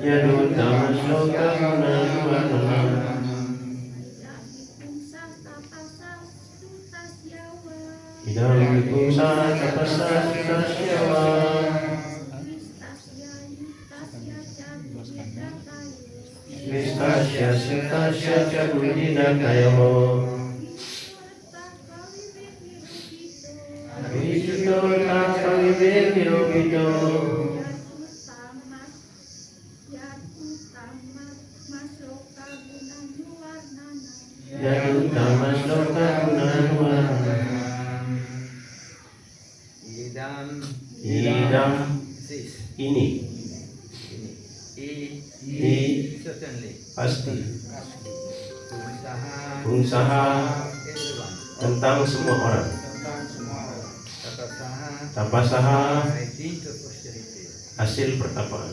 Yadutama sloka gunanuwarnanam. Idam vipungsa tapasa sutasyawa. Vistasya sutasya ca buddhidatayo. Visuddho tapavive nirupito. Yadutama sloka gunanuwarnanam. Idam ini. Certainly. Pasti. Pungsaha Everyone. Tentang semua orang. Tapasaha by dint of austerity. hasil pertapaan.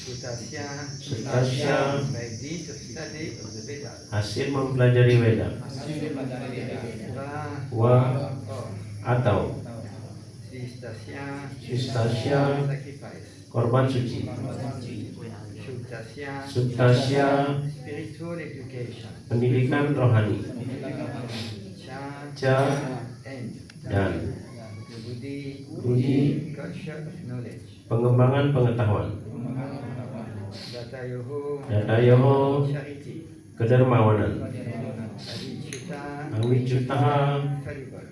Sutasya By dint of study of the Vedas. hasil mempelajari Weda. Wa atau Sistasya sacrifice. korban suci. Sutasya Sutasya spiritual education. pendidikan rohani. Ca And dan Buddhi culture of knowledge. pengembangan pengetahuan. Datayoho Charity. kedermawanan. Avicita Awicutaha infallible.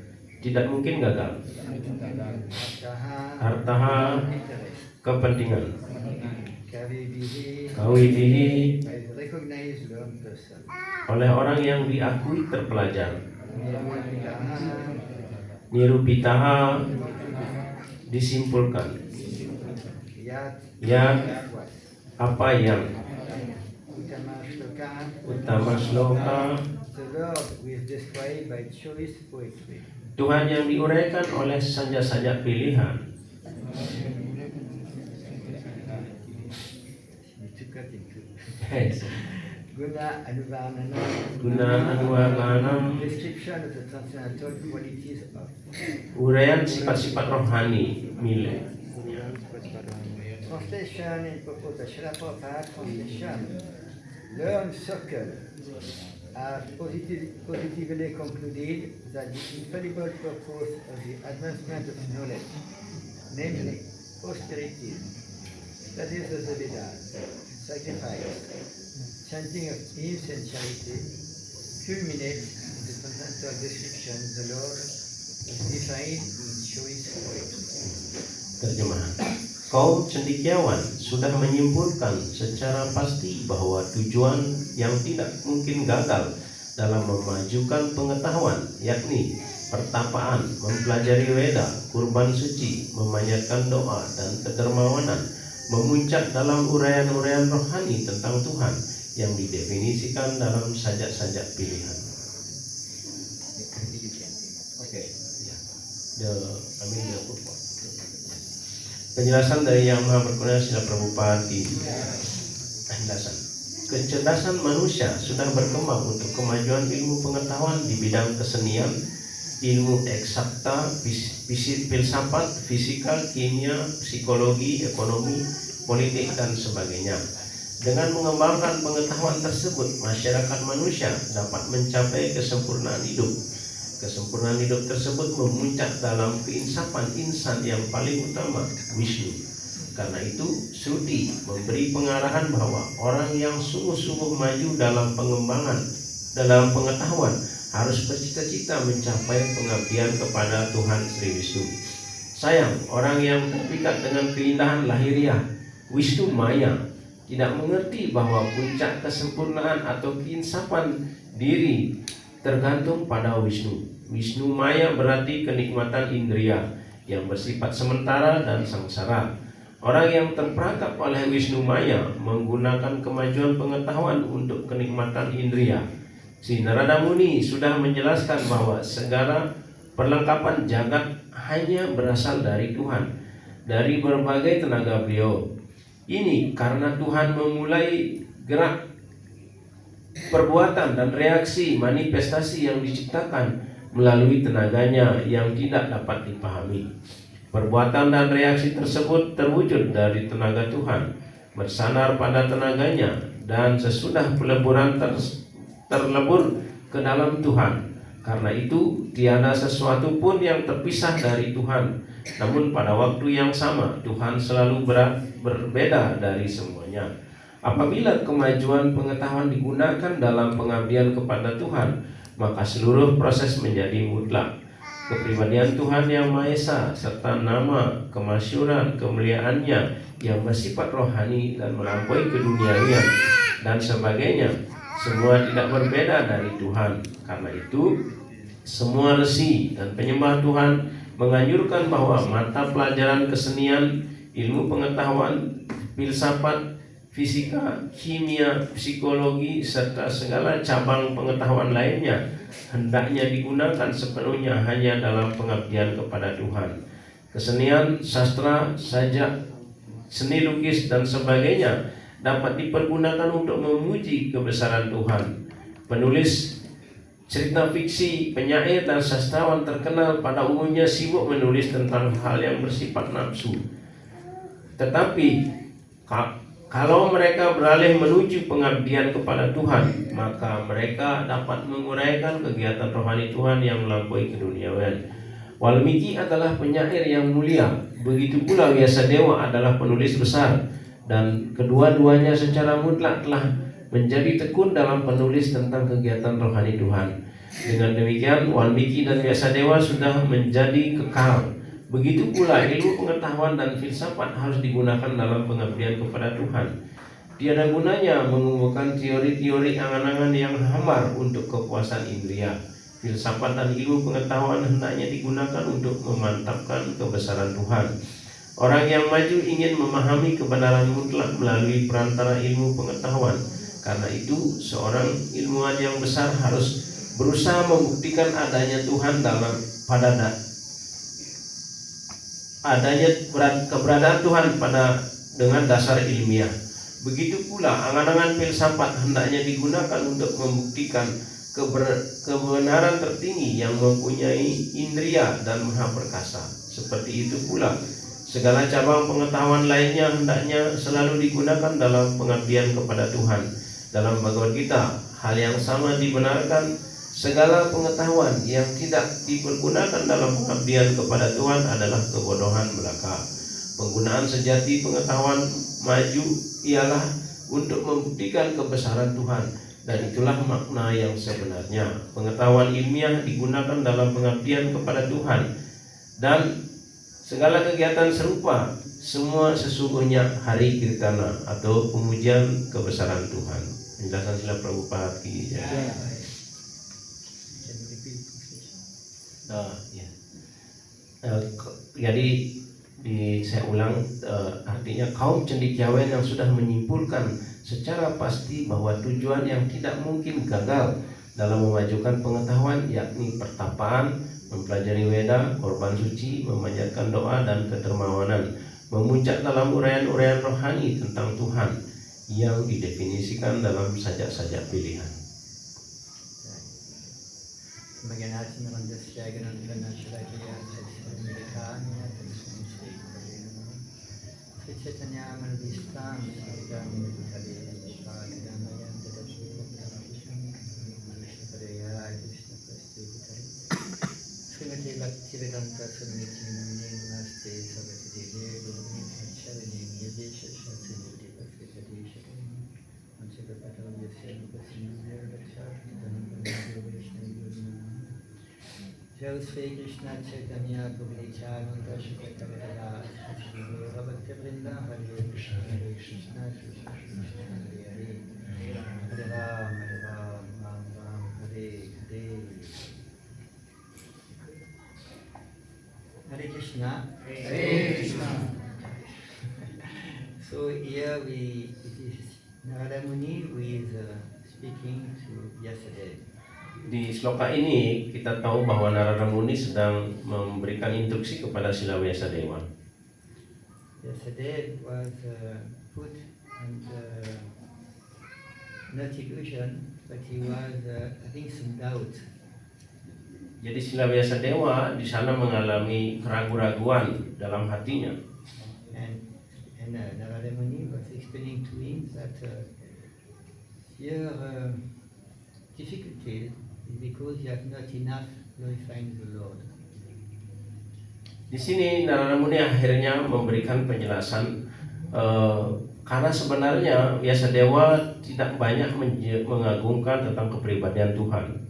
tidak mungkin gagal. Artaha Hartaha interest. kepentingan. Kavibihi Kawidihi by the recognized learned person. oleh orang yang diakui terpelajar. Nirupitaha Nirupitaha disimpulkan. yat Ya what. apa yang Utamashloka. utama sloka The Lord who is described by choice poetry. Tuhan yang diuraikan oleh saja-saja pilihan. Guna Anuvarnana. Guna anuwarnanam Description of the transcendental qualities of. uraian sifat-sifat rohani milik. Translation in purpose of Srila Prabhupada translation. Learned circle have positively concluded that the infallible purpose of the advancement of knowledge, namely austerity, studies of the Vedas, sacrifice, chanting of hymns and charity, culminate in the transcendental description the Lord is defined in choice poetry. Terjemahan. Kaum cendekiawan sudah menyimpulkan secara pasti bahwa tujuan yang tidak mungkin gagal dalam memajukan pengetahuan, yakni pertapaan, mempelajari Weda, kurban suci, memanjatkan doa, dan kedermawanan, memuncak dalam uraian-uraian rohani tentang Tuhan yang didefinisikan dalam sajak-sajak pilihan. Okay. The purport. Penjelasan dari Yang Maha Berkuasa Srila Prabhupada di penjelasan. Kecerdasan manusia sudah berkembang untuk kemajuan ilmu pengetahuan di bidang kesenian, ilmu eksakta, filsafat, fisika, kimia, psikologi, ekonomi, politik, dan sebagainya. Dengan mengembangkan pengetahuan tersebut, masyarakat manusia dapat mencapai kesempurnaan hidup. Kesempurnaan hidup tersebut memuncak dalam keinsafan insan yang paling utama, Wisnu. Karena itu, Shruti memberi pengarahan bahwa orang yang sungguh-sungguh maju dalam pengembangan, dalam pengetahuan, harus bercita-cita mencapai pengabdian kepada Tuhan Sri Wisnu. Sayang, orang yang terpikat dengan keindahan lahiriah, Wisnu Maya, tidak mengerti bahwa puncak kesempurnaan atau keinsafan diri tergantung pada Wisnu. Wisnu Maya berarti kenikmatan indria yang bersifat sementara dan sangsara. Orang yang terperangkap oleh Wisnu Maya menggunakan kemajuan pengetahuan untuk kenikmatan indria. Si Narada Muni sudah menjelaskan bahwa segala perlengkapan jagat hanya berasal dari Tuhan, dari berbagai tenaga beliau. Ini karena Tuhan memulai gerak perbuatan dan reaksi manifestasi yang diciptakan melalui tenaganya yang tidak dapat dipahami. Perbuatan dan reaksi tersebut terwujud dari tenaga Tuhan. bersandar pada tenaganya, dan sesudah peleburan terlebur ke dalam Tuhan. Karena itu tiada sesuatu pun yang terpisah dari Tuhan. Namun pada waktu yang sama Tuhan selalu berbeda dari semuanya. Apabila kemajuan pengetahuan digunakan dalam pengabdian kepada Tuhan, maka seluruh proses menjadi mutlak. Kepribadian Tuhan yang Maha Esa serta nama, kemasyuran, kemuliaannya yang bersifat rohani dan melampaui keduniawian dan sebagainya, semua tidak berbeda dari Tuhan. Karena itu semua resi dan penyembah Tuhan menganjurkan bahwa mata pelajaran kesenian, ilmu pengetahuan, filsafat, fisika, kimia, psikologi, serta segala cabang pengetahuan lainnya hendaknya digunakan sepenuhnya hanya dalam pengabdian kepada Tuhan. Kesenian, sastra, sajak, seni lukis dan sebagainya dapat dipergunakan untuk memuji kebesaran Tuhan. Penulis cerita fiksi, penyair dan sastrawan terkenal pada umumnya sibuk menulis tentang hal yang bersifat nafsu. Tetapi kalau mereka beralih menuju pengabdian kepada Tuhan, maka mereka dapat menguraikan kegiatan rohani Tuhan yang melampaui keduniawian. Walmiki adalah penyair yang mulia, begitu pula Vyasadeva adalah penulis besar, dan kedua-duanya secara mutlak telah menjadi tekun dalam penulis tentang kegiatan rohani Tuhan. Dengan demikian Walmiki dan Vyasadeva sudah menjadi kekal. Begitu pula ilmu pengetahuan dan filsafat harus digunakan dalam pengabdian kepada Tuhan. Tiada gunanya mengumpulkan teori-teori angan-angan yang hambar untuk kepuasan indria. Filsafat dan ilmu pengetahuan hendaknya digunakan untuk memantapkan kebesaran Tuhan. Orang yang maju ingin memahami kebenaran mutlak melalui perantara ilmu pengetahuan. Karena itu seorang ilmuwan yang besar harus berusaha membuktikan adanya Tuhan keberadaan Tuhan dengan dasar ilmiah. Begitu pula angan-angan filsafat hendaknya digunakan untuk membuktikan kebenaran tertinggi yang mempunyai indria dan maha perkasa. Seperti itu pula segala cabang pengetahuan lainnya hendaknya selalu digunakan dalam pengabdian kepada Tuhan. Dalam Bhagavad Gita, hal yang sama dibenarkan. Segala pengetahuan yang tidak dipergunakan dalam pengabdian kepada Tuhan adalah kebodohan belaka. Penggunaan sejati pengetahuan maju ialah untuk membuktikan kebesaran Tuhan, dan itulah makna yang sebenarnya. Pengetahuan ilmiah digunakan dalam pengabdian kepada Tuhan, dan segala kegiatan serupa semua sesungguhnya hari kirtana atau pemujian kebesaran Tuhan. Penjelasan Srila Prabhupada ki. Jadi saya ulang, artinya kaum cendekiawan yang sudah menyimpulkan secara pasti bahwa tujuan yang tidak mungkin gagal dalam memajukan pengetahuan yakni pertapaan, mempelajari Weda, korban suci, memanjatkan doa dan kedermawanan, memuncak dalam uraian-uraian rohani tentang Tuhan yang didefinisikan dalam sajak-sajak pilihan. Maganatin Randasya Ganandana Shalakiya Saksamilikanya Tansumsi Sicetanya Manvistam Sargami Vitali Shakadamayan Tadapsi Voktavishan Padaya Krishna Prasti Vitali Srimati Bhaktivedanta Samiti Namini Namaste Sarvati Devi Gurumi Acharani Yadesha Shatsini Bhakti Shakam Anshaka Patam Yasya Nupasimya Lakshar Dhanam Vishnu Jai Sri Krishna Chaitanya Prabhu Nityananda Shri Advaita Shri Guru Bhakti Vrinda Hare Krishna Krishna Krishna Hare Hare Hare Ram Ram Ram Hare Hare. Hare Krishna. Hare Krishna. So here it is Narada Muni who is speaking to Vyasadeva. Di sloka ini kita tahu bahwa Narada Muni sedang memberikan instruksi kepada Srila Vyasadeva. Vyasadeva was put under not illusion, but he was having some doubt. Jadi Srila Vyasadeva di sana mengalami keraguan-raguan dalam hatinya. And Narada Muni was was explaining to him that your difficulty is because you have not enough glorifying the Lord. Di sini Narada Muni akhirnya memberikan penjelasan karena sebenarnya Vyasadeva tidak banyak mengagungkan tentang kepribadian Tuhan.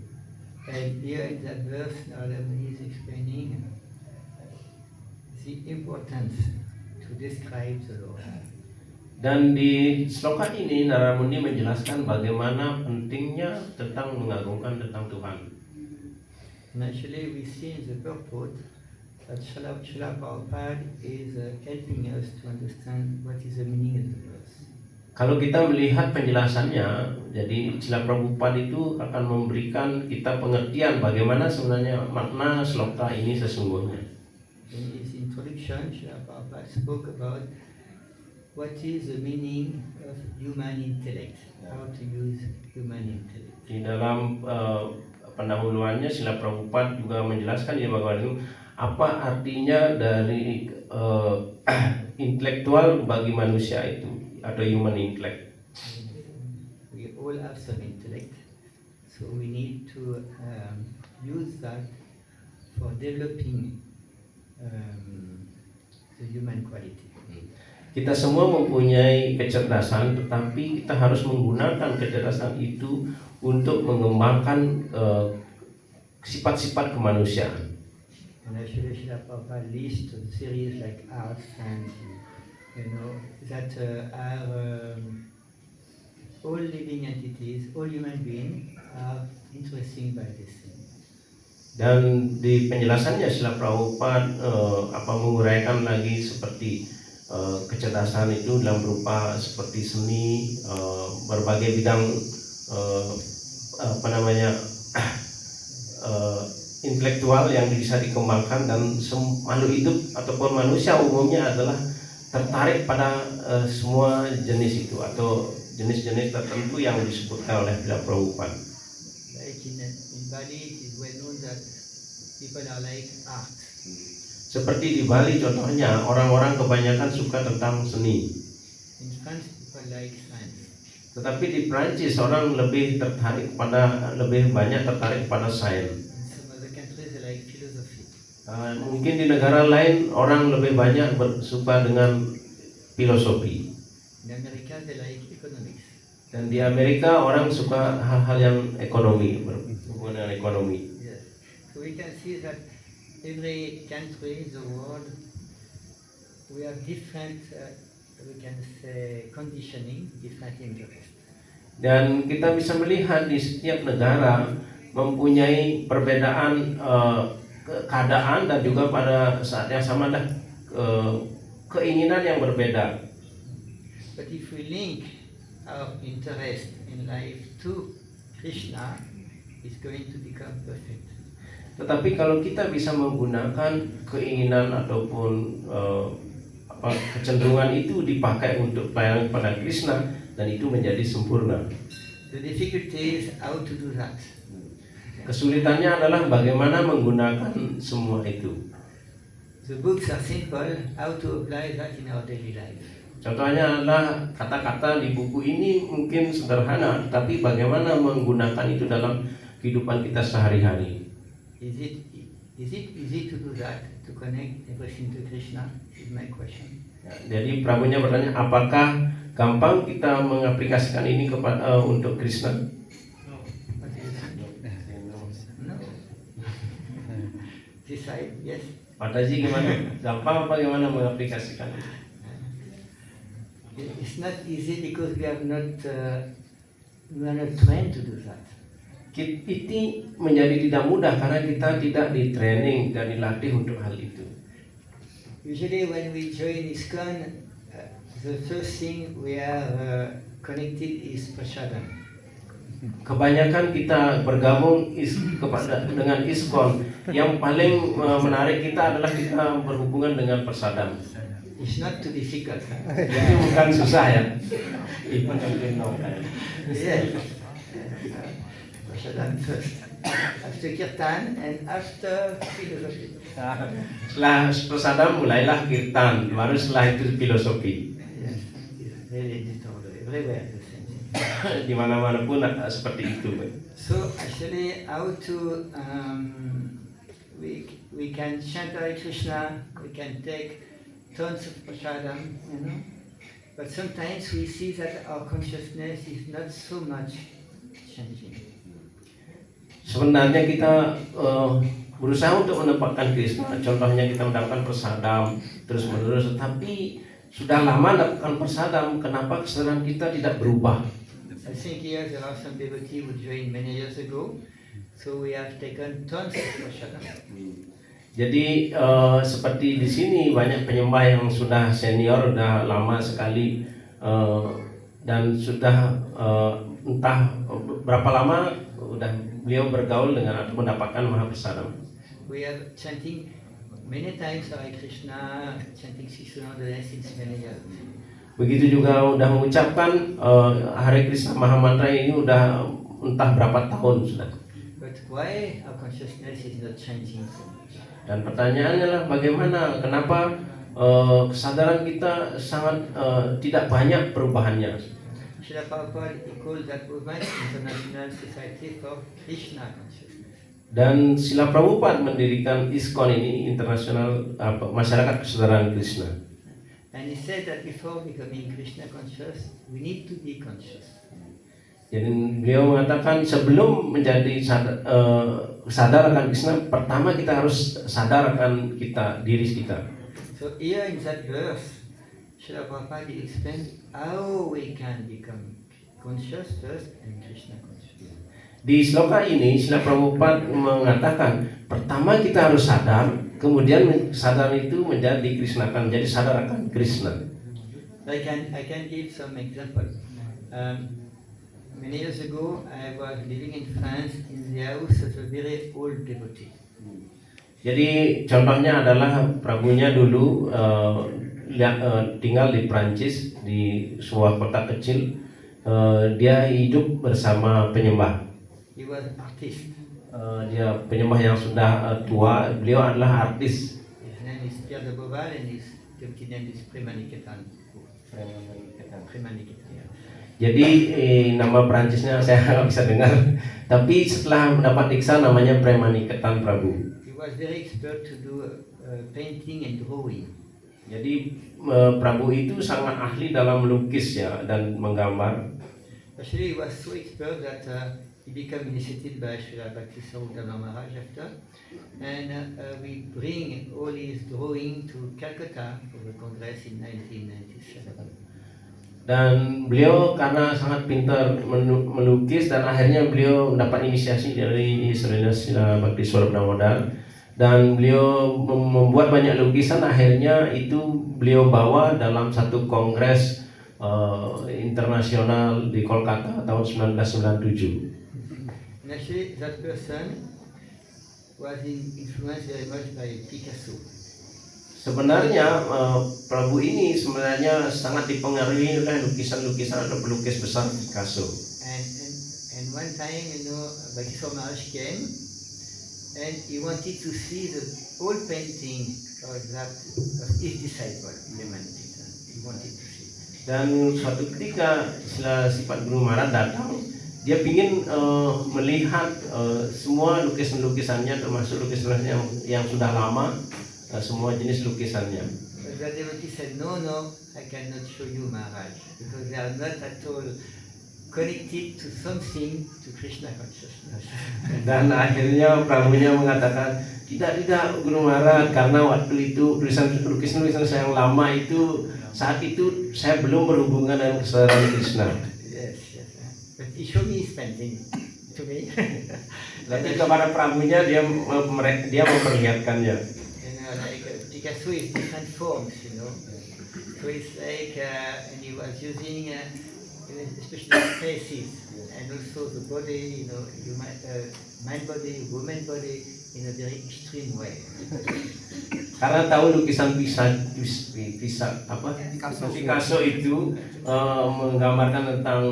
And here in that verse, Narada Muni is explaining the importance to describe the Lord. Dan di sloka ini Narada Muni menjelaskan bagaimana pentingnya tentang mengagungkan tentang Tuhan. And actually we see in the purport that Srila Prabhupada is helping us to understand what is the meaning of the verse. Kalau kita melihat penjelasannya, jadi Srila Prabhupada itu akan memberikan kita pengertian bagaimana sebenarnya makna sloka ini sesungguhnya. In his introduction, Srila Prabhupada spoke about what is the meaning of human intellect, how to use human intellect. Di dalam pendahuluannya Srila Prabhupada juga menjelaskan ya bagaimana apa artinya dari intelektual bagi manusia itu atau human intellect. We all have some intellect, so we need to use that for developing the human quality. Kita semua mempunyai kecerdasan, tetapi kita harus menggunakan kecerdasan itu untuk mengembangkan sifat-sifat kemanusiaan. And actually, Srila Prabhupada lists a series like arts and that are all living entities, all human beings are interesting by this thing. Dan di penjelasannya Srila Prabhupada menguraikan lagi seperti kecerdasan itu dalam berupa seperti seni, berbagai bidang intelektual yang bisa dikembangkan, dan makhluk hidup ataupun manusia umumnya adalah tertarik pada semua jenis itu atau jenis-jenis tertentu yang disebutkan oleh Srila Prabhupada. Like in Bali, it is well known that people are like art. Seperti di Bali contohnya, orang-orang kebanyakan suka tentang seni. In France, people like science. Tetapi di Prancis orang lebih banyak tertarik pada sains. In some other countries, they like philosophy. Mungkin di negara lain orang lebih banyak suka dengan filosofi. In America, they like economics. Dan di Amerika orang suka hal-hal yang ekonomi, berhubungan dengan ekonomi. Yes. So we can see that every country in the world, we have different, we can say, conditioning, different interests. Dan kita bisa melihat di setiap negara mempunyai perbedaan keadaan dan juga pada saat yang sama ada keinginan yang berbeda. But if we link our interest in life to Krishna, it's going to become perfect. Tetapi kalau kita bisa menggunakan keinginan ataupun kecenderungan itu dipakai untuk pelayanan pada Krishna, dan itu menjadi sempurna. The difficulty is how to do that. Kesulitannya adalah bagaimana menggunakan semua itu. The books are simple, how to apply that in our daily life. Contohnya adalah kata-kata di buku ini mungkin sederhana, tapi bagaimana menggunakan itu dalam kehidupan kita sehari-hari. Is it easy to do that, to connect everything to Krishna? Is my question. Ya, jadi Prabunya bertanya, apakah gampang kita mengaplikasikan ini kepada untuk Krishna? No. What do you think? No. Decide, yes. Mataji gimana? Gampang apa gimana mengaplikasikan itu? It's not easy because we are not trained to do that. Itu menjadi tidak mudah karena kita tidak di training dan dilatih untuk hal itu. Usually when we join ISKCON, the first thing we are connected is prasadam. Kebanyakan kita bergabung dengan ISKCON, yang paling menarik kita adalah kita berhubungan dengan prasadam. It's not too difficult. Itu bukan susah ya. Yes. Prasadam first, after kirtan and after philosophy. Setelah prasadam mulailah kirtan, baru setelah itu filosofi. Yes. Yes. really disorder. Everywhere the same thing. Di mana-mana pun seperti itu. So actually, how to we can chant Hare Krishna, we can take tons of prasadam, but sometimes we see that our consciousness is not so much changing. Sebenarnya kita berusaha untuk menempatkan Krishna. Contohnya kita mendapatkan prasadam terus menerus, tetapi sudah lama mendapatkan prasadam, kenapa kesadaran kita tidak berubah? I think here there are some devotees who joined many years ago, so we have taken tons of prasadam. Jadi seperti di sini banyak penyembah yang sudah senior, sudah lama sekali dan sudah entah berapa lama sudah beliau bergaul dengan atau mendapatkan Mahaprasadam. We are chanting many times Hare Krishna, chanting 600 since many years. Begitu juga udah mengucapkan Hare Krishna Mahamantra ini udah entah berapa tahun sudah. But why our consciousness is not changing so much? Dan pertanyaannya lah bagaimana, kenapa kesadaran kita sangat tidak banyak perubahannya. Srila Prabhupada called that movement International Society for Krishna Consciousness. Dan Srila Prabhupada mendirikan ISKCON ini, Internasional Masyarakat Kesadaran Krishna. And he said that before becoming Krishna conscious, we need to be conscious. Jadi beliau mengatakan sebelum menjadi sadar akan Krishna, pertama kita harus sadar akan diri kita. So here in that verse, Srila Prabhupada explained how we can become conscious first and Krishna conscious. Di sloka ini Srila Prabhupada mengatakan pertama kita harus sadar, kemudian sadar itu menjadi Krishnakan, menjadi sadar akan Krishna. I can give some example. Many years ago, I was living in France in the house of a very old devotee. Jadi contohnya adalah Prabunya dulu tinggal di Prancis di sebuah kota kecil. Dia hidup bersama penyembah. He was an artist. Dia penyembah yang sudah tua. Beliau adalah artis. His name is Pierre de Beauval and his devotee name is Premaniketan. Premaniketan. Jadi nama Perancisnya saya nggak bisa dengar. Tapi setelah mendapat diksa namanya Premaniketan Prabu. He was very expert to do painting and drawing. Jadi Prabu itu sangat ahli dalam melukis ya dan menggambar. Actually, he was so expert that he became initiated by Srila Bhaktisarudana Maharaj after, and we bring all his drawing to Calcutta for the Congress in 1997. Dan beliau karena sangat pintar melukis dan akhirnya beliau mendapat inisiasi dari His Holiness Srila Bhaktisarudana Damodar. Dan beliau membuat banyak lukisan, akhirnya itu beliau bawa dalam satu kongres internasional di Kolkata tahun 1997. And actually, that person was influenced very much by Picasso. Sebenarnya Prabu ini sebenarnya sangat dipengaruhi oleh lukisan-lukisan atau pelukis besar Picasso. And one time, Bhaktisarudana Maharaj came. And he wanted to see the old painting of his disciple, Premaniketan. He wanted to see. Dan suatu ketika setelah Sifat Guru Maharaj datang, dia ingin melihat semua lukisan-lukisannya, termasuk lukisan yang sudah lama, semua jenis lukisannya. But the devotee said, no, I cannot show you Maharaj, because they are not at all connected to something to Krishna consciousness. Dan akhirnya Prabunya mengatakan tidak Guru Maharaj, karena waktu itu lukisan saya yang lama itu saat itu saya belum berhubungan dengan kesadaran Krishna. Yes. But he showed me his painting to me. Tapi kepada Prabunya dia memperlihatkannya. Like Picasso is different forms, So it's like, and he was using. Especially faces and also the body, mind body, woman body in a very extreme way. Karena tahu lukisan Picasso itu menggambarkan tentang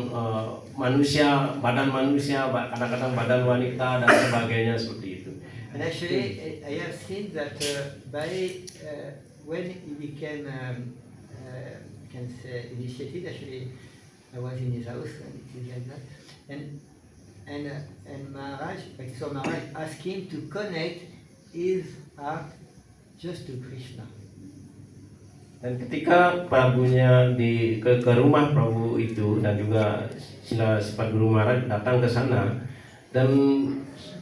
manusia, kadang-kadang badan wanita dan sebagainya seperti itu. And actually, I have seen that when he became can say, initiated. Actually, I was in his house and it is like that. And Maharaj, so Maharaj asked him to connect his heart just to Krishna. Dan ketika Prabunya ke rumah Prabu itu dan juga sila sifat Guru Maharaj datang ke sana, dan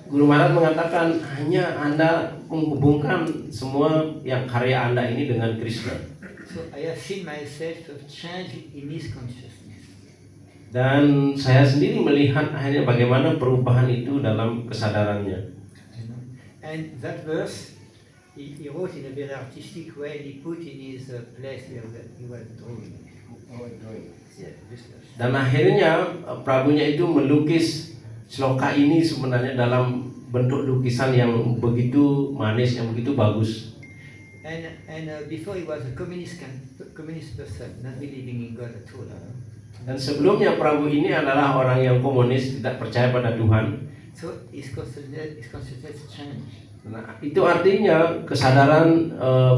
Guru Maharaj mengatakan hanya Anda menghubungkan semua yang karya Anda ini dengan Krishna. So I have seen myself a change in his consciousness. Dan saya sendiri melihat akhirnya bagaimana perubahan itu dalam kesadarannya. And that verse he wrote in a very artistic way. He put in his place where he was drawing. Yeah, this verse. Dan akhirnya Prabunya itu melukis sloka ini sebenarnya dalam bentuk lukisan yang begitu manis, yang begitu bagus. And before he was a communist person, not believing in God at all. Dan sebelumnya Prabu ini adalah orang yang komunis, tidak percaya pada Tuhan. So his consciousness changed. Nah, itu artinya kesadaran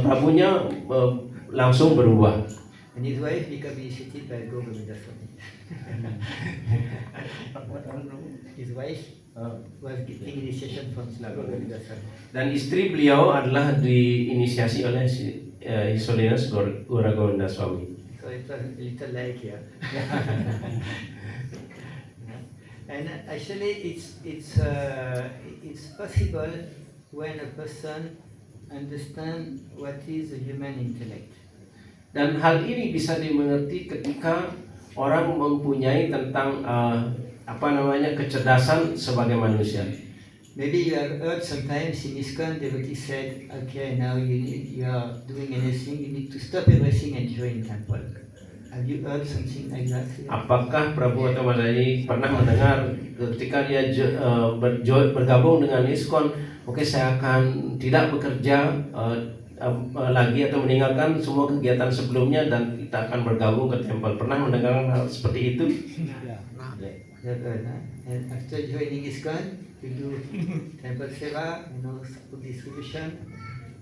Prabunya langsung berubah. And his wife became initiated by Govinda Swami. His wife was getting initiation from Govinda Swami. Dan istri beliau adalah diinisiasi oleh His Holiness Gaura Govinda Swami. So it was a little like here. And actually, it's possible when a person understands what is the human intellect. Dan hal ini bisa dimengerti ketika orang mempunyai tentang kecerdasan sebagai manusia. Maybe you have heard sometimes in ISKCON devotee said, okay, now you are doing anything, you need to stop everything and join temple. Have you heard something like that? Apakah Prabu atau Maharaji pernah mendengar ketika dia bergabung dengan ISKCON, oke, saya akan tidak bekerja lagi atau meninggalkan semua kegiatan sebelumnya dan kita akan bergabung ke temple. Pernah mendengar hal seperti itu? And after joining ISKCON, we do temple seva, food distribution,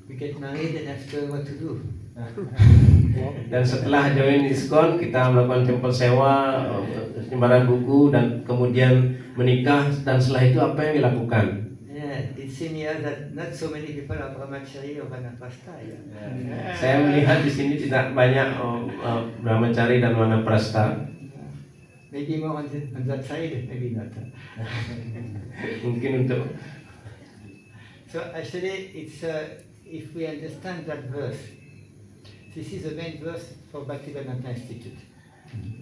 we get married, and after what to do? Dan setelah join ISKCON, kita melakukan temple sewa, penyebaran buku, dan kemudian menikah. Dan setelah itu apa yang dilakukan? It seems here that not so many people are brahmachari or vanaprastha. Saya melihat di sini tidak banyak brahmachari dan vanaprastha. Maybe more on that side, maybe not. Mungkin untuk. So actually, it's if we understand that verse, this is the main verse for Bhaktivedanta Institute.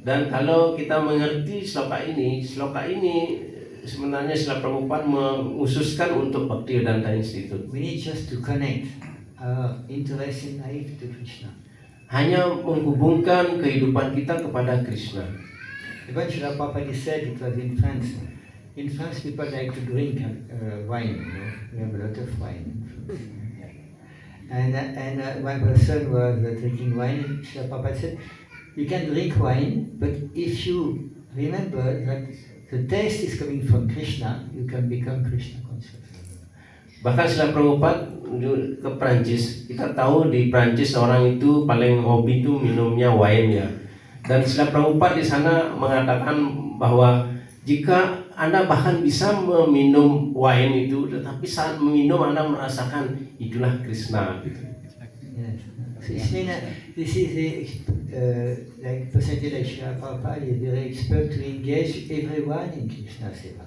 Dan kalau kita mengerti sloka ini sebenarnya Srila Prabhupada mengususkan untuk Bhaktivedanta Institute. We need just to connect our interest in life to Krishna. Hanya menghubungkan kehidupan kita kepada Krishna. Even Srila Prabhupada said, it was in France. In France, people like to drink wine. We have a lot of wine. And one person was drinking wine. Srila Prabhupada said, you can drink wine, but if you remember that the taste is coming from Krishna, you can become Krishna conscious. Bahkan Srila Prabhupada ke Prancis, kita tahu di Prancis orang itu paling hobi itu minumnya wine ya. Dan Srila Prabhupada di sana mengatakan bahwa jika Anda bahkan bisa meminum wine itu, tetapi saat meminum Anda merasakan itulah Krishna. Yes. So this is like percentage like Srila Prabhupada is very expert to engage everyone in Krishna Seva.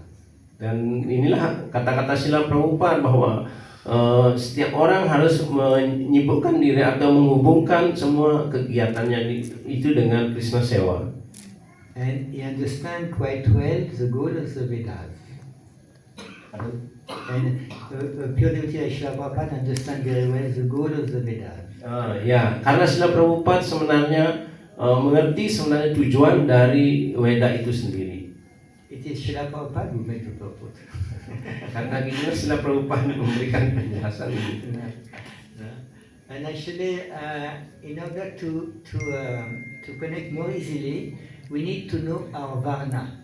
Dan inilah kata-kata Srila Prabhupada bahwa setiap orang harus menyibukkan diri atau menghubungkan semua kegiatannya itu dengan Krishna Sewa. And he understand quite well the goal of the Vedas. And a pure devotee like Srila Prabhupada understand very well the goal of the Vedas. Ya, karena Srila Prabhupada sebenarnya mengerti sebenarnya tujuan dari Weda itu sendiri. It is Srila Prabhupada who made the purport. Karena gitu Srila Prabhupada memberikan penjelasan ini. And actually, in order to connect more easily, we need to know our varna.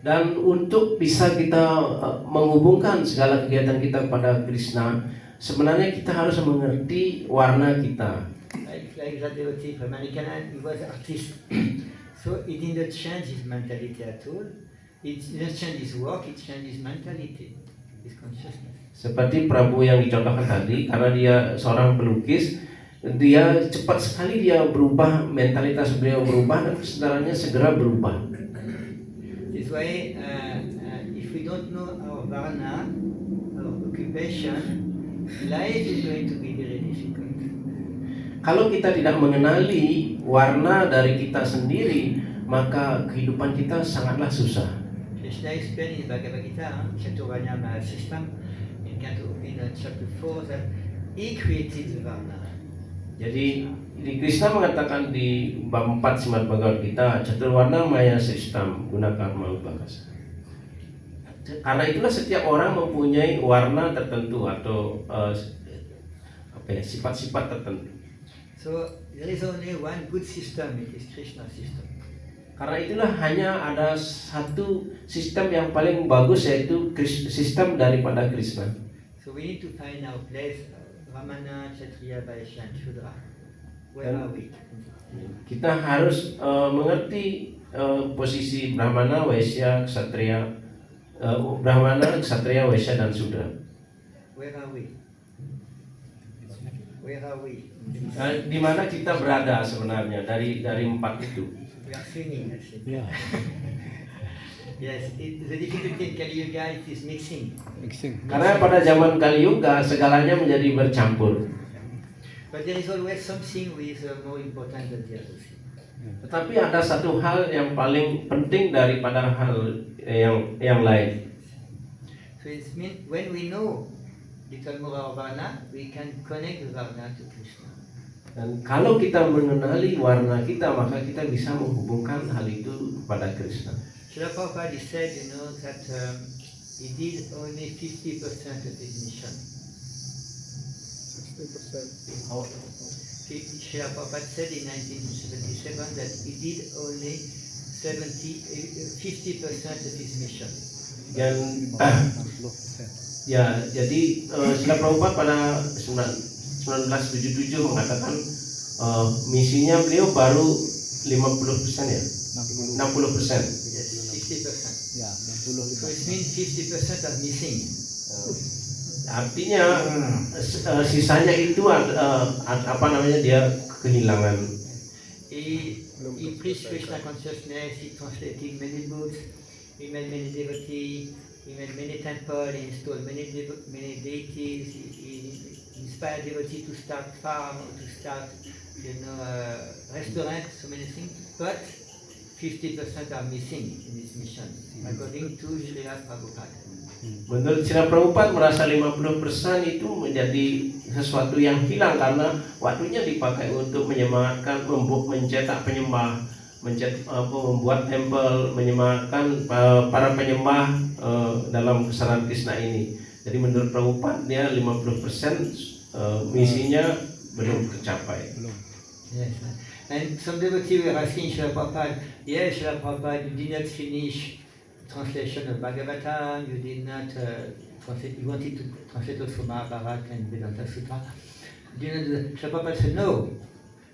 Dan untuk bisa kita menghubungkan segala kegiatan kita kepada Krishna, sebenarnya kita harus mengerti warna kita. Like like that devotee from American, he was an artist. So he didn't change his mentality at all. It didn't change his work, it changed his mentality, his consciousness. Seperti Prabu yang dicontohkan tadi, karena dia seorang pelukis, dia cepat sekali dia berubah, mentalitas beliau berubah dan kesedarannya segera berubah. This way, if we don't know our varna, our occupation, life is going to be very difficult. Kalau kita tidak mengenali warna dari kita sendiri, maka kehidupan kita sangatlah susah. Krishna explained in Bhagavad Gita, Chaturanya Mahasistam, in chapter 4, that he created the varna. Jadi di Krishna mengatakan di bab 4 Srimad Bhagavad Gita, Caturwarna Maya Sistam gunakan Malubakasa. Karena itulah setiap orang mempunyai warna tertentu atau sifat-sifat tertentu. So there is only one good system, it is Krishna system. Karena itulah hanya ada satu sistem yang paling bagus, yaitu sistem daripada Krishna. So we need to find our place, Brahmana, Kshatriya, Vaishya, and Shudra. Where are we? Kita harus mengerti posisi Brahmana, Vaishya, Kshatriya, Brahmana, Kshatriya, Vaishya, dan Shudra. Where are we? Where are we? Di mana kita berada sebenarnya dari empat itu? We are singing, actually. Yeah. Yes, the difficulty in Kali Yuga it is mixing. Karena pada zaman Kali Yuga segalanya menjadi bercampur. But there is always something which is more important than the other thing. Tetapi ada satu hal yang paling penting daripada hal yang lain. So it means when we know little more our Varna, we can connect the Varna to Krishna. Dan kalau kita mengenali warna kita, maka kita bisa menghubungkan hal itu kepada Krishna. Srila Prabhupada said, that he did only 50% of his mission. 60%. Srila Prabhupada said in 1977 that he did only 50% of his mission. Dan 60%. ya, jadi Srila Prabhupada pada 1977 mengatakan misinya beliau baru 50% ya, 60%. Yes, 50%. Ya, So it means 50% are missing. Artinya sisanya itu dia kehilangan. He preached Krishna consciousness. He translated many books. He made many devotees. He made many temples. He installed many deities. He inspired devotees to start farm, to start, restaurant, so many things. But 50% are missing in this mission, according to Srila Prabhupada. Menurut Srila Prabhupada merasa 50% itu menjadi sesuatu yang hilang karena waktunya dipakai untuk menyemangatkan, mencetak penyembah, membuat tempel, menyemangatkan para penyembah dalam kesaran Krishna ini. Jadi menurut Prabhupada dia 50% misinya belum tercapai. Yes. And some devotees were asking Srila Prabhupada, yes, Srila Prabhupada, you did not finish translation of Bhagavatam, you did not translate, you wanted to translate also Mahabharata and Vedanta Sutra. You did not do that. Srila Prabhupada said, no,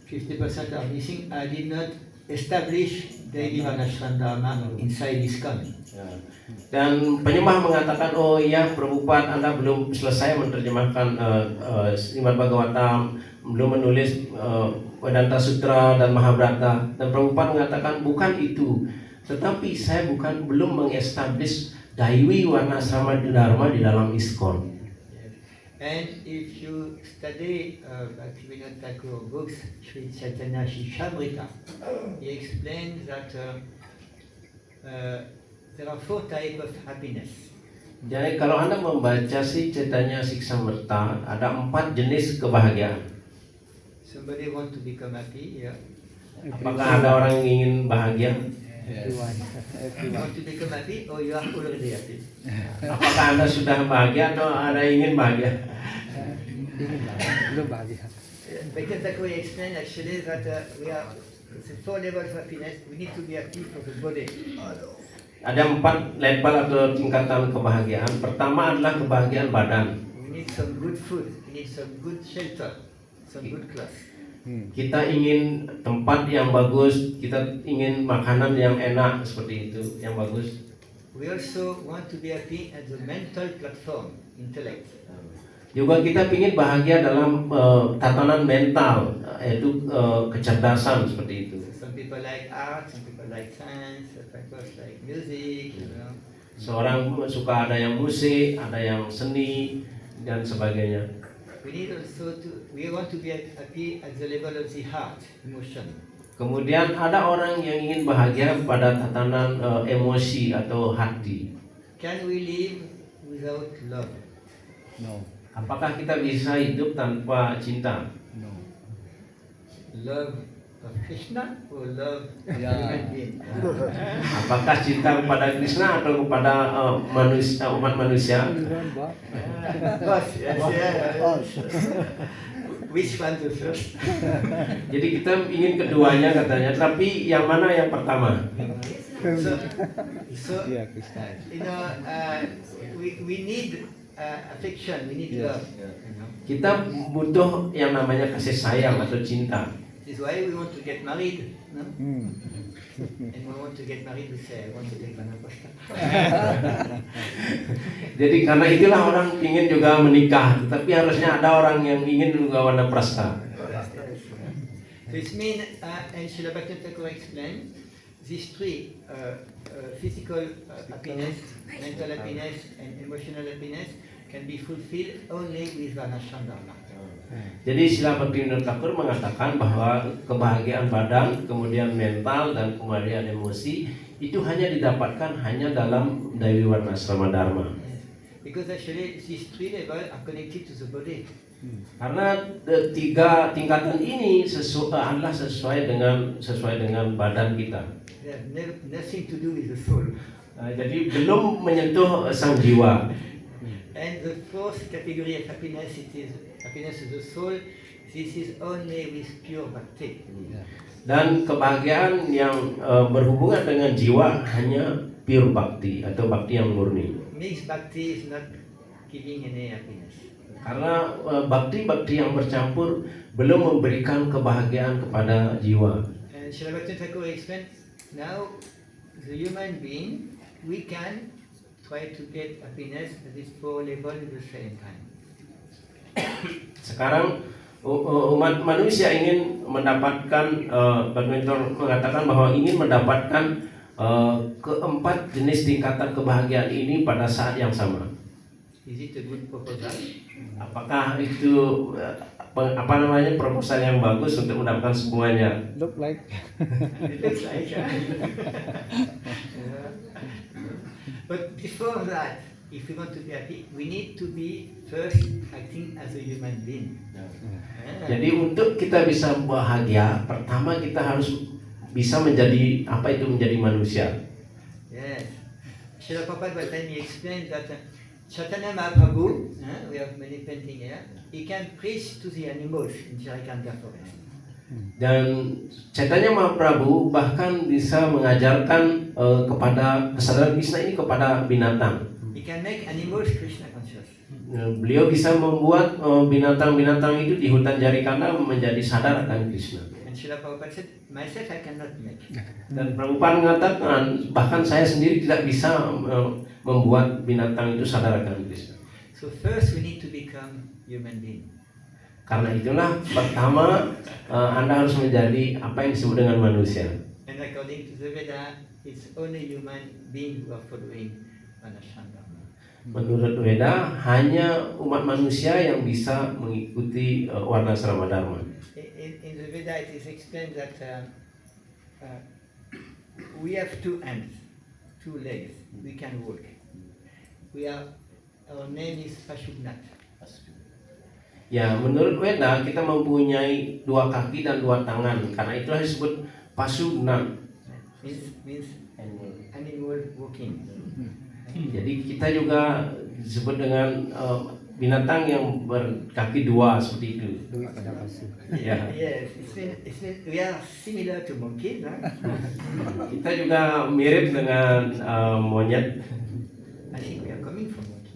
50% are missing. I did not establish daily Varnashram Dharma inside ISKCON. Dan penyembah mengatakan, oh iya Prabhupada, Anda belum selesai menerjemahkan Srimad Bhagavatam, belum menulis Vedanta Sutra dan Mahabharata. Dan Prabhupada mengatakan bukan itu, tetapi saya belum mengestablish Daiwi Varnasrama Dharma di dalam ISKCON. And if you study Bhaktivinoda Thakur books, Sri Chaitanya Shishamrita, he explains that there are 4 types of happiness. Jadi kalau Anda membaca si Chaitanya Siksamrta, ada 4 jenis kebahagiaan. Somebody want to become happy, yeah. Apakah ada orang yang ingin bahagia? You want to become happy or you are already happy? Apakah Anda sudah bahagia atau ada yang ingin bahagia? Belum bahagia. Bhaktivinoda Thakur explained actually that we are the 4 levels of happiness. We need to be happy for the body. Ada 4 level atau tingkatan kebahagiaan. Pertama adalah kebahagiaan badan. We need some good food. We need some good shelter, some good clothes. Kita ingin tempat yang bagus, kita ingin makanan yang enak seperti itu, yang bagus. We also want to be happy at the mental platform, intellect. Juga kita ingin bahagia dalam tatanan mental, yaitu kecerdasan seperti itu. Some people like art, some people like science, some people like music, you know. Seorang suka ada yang musik, ada yang seni dan sebagainya. We want to be happy at the level of the heart, emotion. Kemudian ada orang yang ingin bahagia pada tatanan emosi atau hati. Can we live without love? No. Apakah kita bisa hidup tanpa cinta? No. Love of Krishna or love of Yeah. human being? Apakah cinta kepada Krishna atau kepada umat manusia? Us, yes, yeah. Which one to first? Jadi kita ingin keduanya katanya, tapi yang mana yang pertama? So Yeah, Krishna. you know, we need affection, we need Yes. love. You know? Kita butuh yang namanya kasih sayang atau cinta. This is why we want to get married. No? Hmm. And we want to get married, we say, I want to take Vanaprastha. Jadi karena itulah orang ingin juga menikah, tapi harusnya ada orang yang ingin juga wanaprastha. So it means, and Srila Bhaktivinoda Thakur explained, these three, physical happiness, mental happiness, and emotional happiness can be fulfilled only with Varnashram Dharma. Jadi Srila Bhaktivinoda Thakur mengatakan bahwa kebahagiaan badan, kemudian mental dan kemudian emosi itu hanya didapatkan hanya dalam Dewi Varnasrama Dharma. Because actually these three levels are connected to the body. Karena tiga tingkatan ini adalah sesuai dengan badan kita. They have nothing to do with the soul. Jadi belum menyentuh sang jiwa. And the fourth category of happiness, it is happiness of the soul. This is only with pure bhakti. Dan kebahagiaan yang berhubungan dengan jiwa hanya pure bhakti atau bhakti yang murni. Mixed bhakti is not giving any happiness. Karena bhakti-bhakti yang bercampur belum memberikan kebahagiaan kepada jiwa. And Srila Bhaktivinoda Thakur explained, now the human being, we can try to get happiness at these four levels at the same time. Sekarang umat manusia ingin mendapatkan, Bhaktivinoda mengatakan bahwa ingin mendapatkan keempat jenis tingkatan kebahagiaan ini pada saat yang sama. Is it a good proposal? Apakah itu proposal yang bagus untuk mendapatkan semuanya? Look like. It looks like. But before that, if we want to be happy, we need to be first acting as a human being. Jadi untuk kita bisa bahagia, pertama kita harus bisa menjadi menjadi manusia. Yes. Srila Prabhupada one time he explained that Chaitanya Mahaprabhu, we have many paintings here, he can preach to the animals in Jharikanda forest. Dan Chaitanya Mahaprabhu bahkan bisa mengajarkan kepada kesadaran Krishna ini kepada binatang. He can make animals Krishna conscious. Beliau bisa membuat binatang-binatang itu di hutan Jarikanda menjadi sadar akan Krishna. And Srila Prabhupada said, myself I cannot make. Dan Prabhupada mengatakan bahkan saya sendiri tidak bisa membuat binatang itu sadar akan Krishna. So first we need to become human being. Karena itulah pertama Anda harus menjadi apa yang disebut dengan manusia. And according to the Veda, it's only human beings who are following Varnashram Dharma. Menurut Veda hanya umat manusia yang bisa mengikuti Varnasrama Dharma. In the Veda it is explained that we have two hands, two legs, we can walk. Our name is Pashubnath. Ya, menurut Veda kita mempunyai dua kaki dan dua tangan. Karena itulah disebut Pasubna. Means animal walking. Jadi kita juga disebut dengan binatang yang berkaki dua seperti itu. Ya. Yes, it's mean we are similar to monkeys. Huh? Kita juga mirip dengan monyet. I think we are coming from monkey.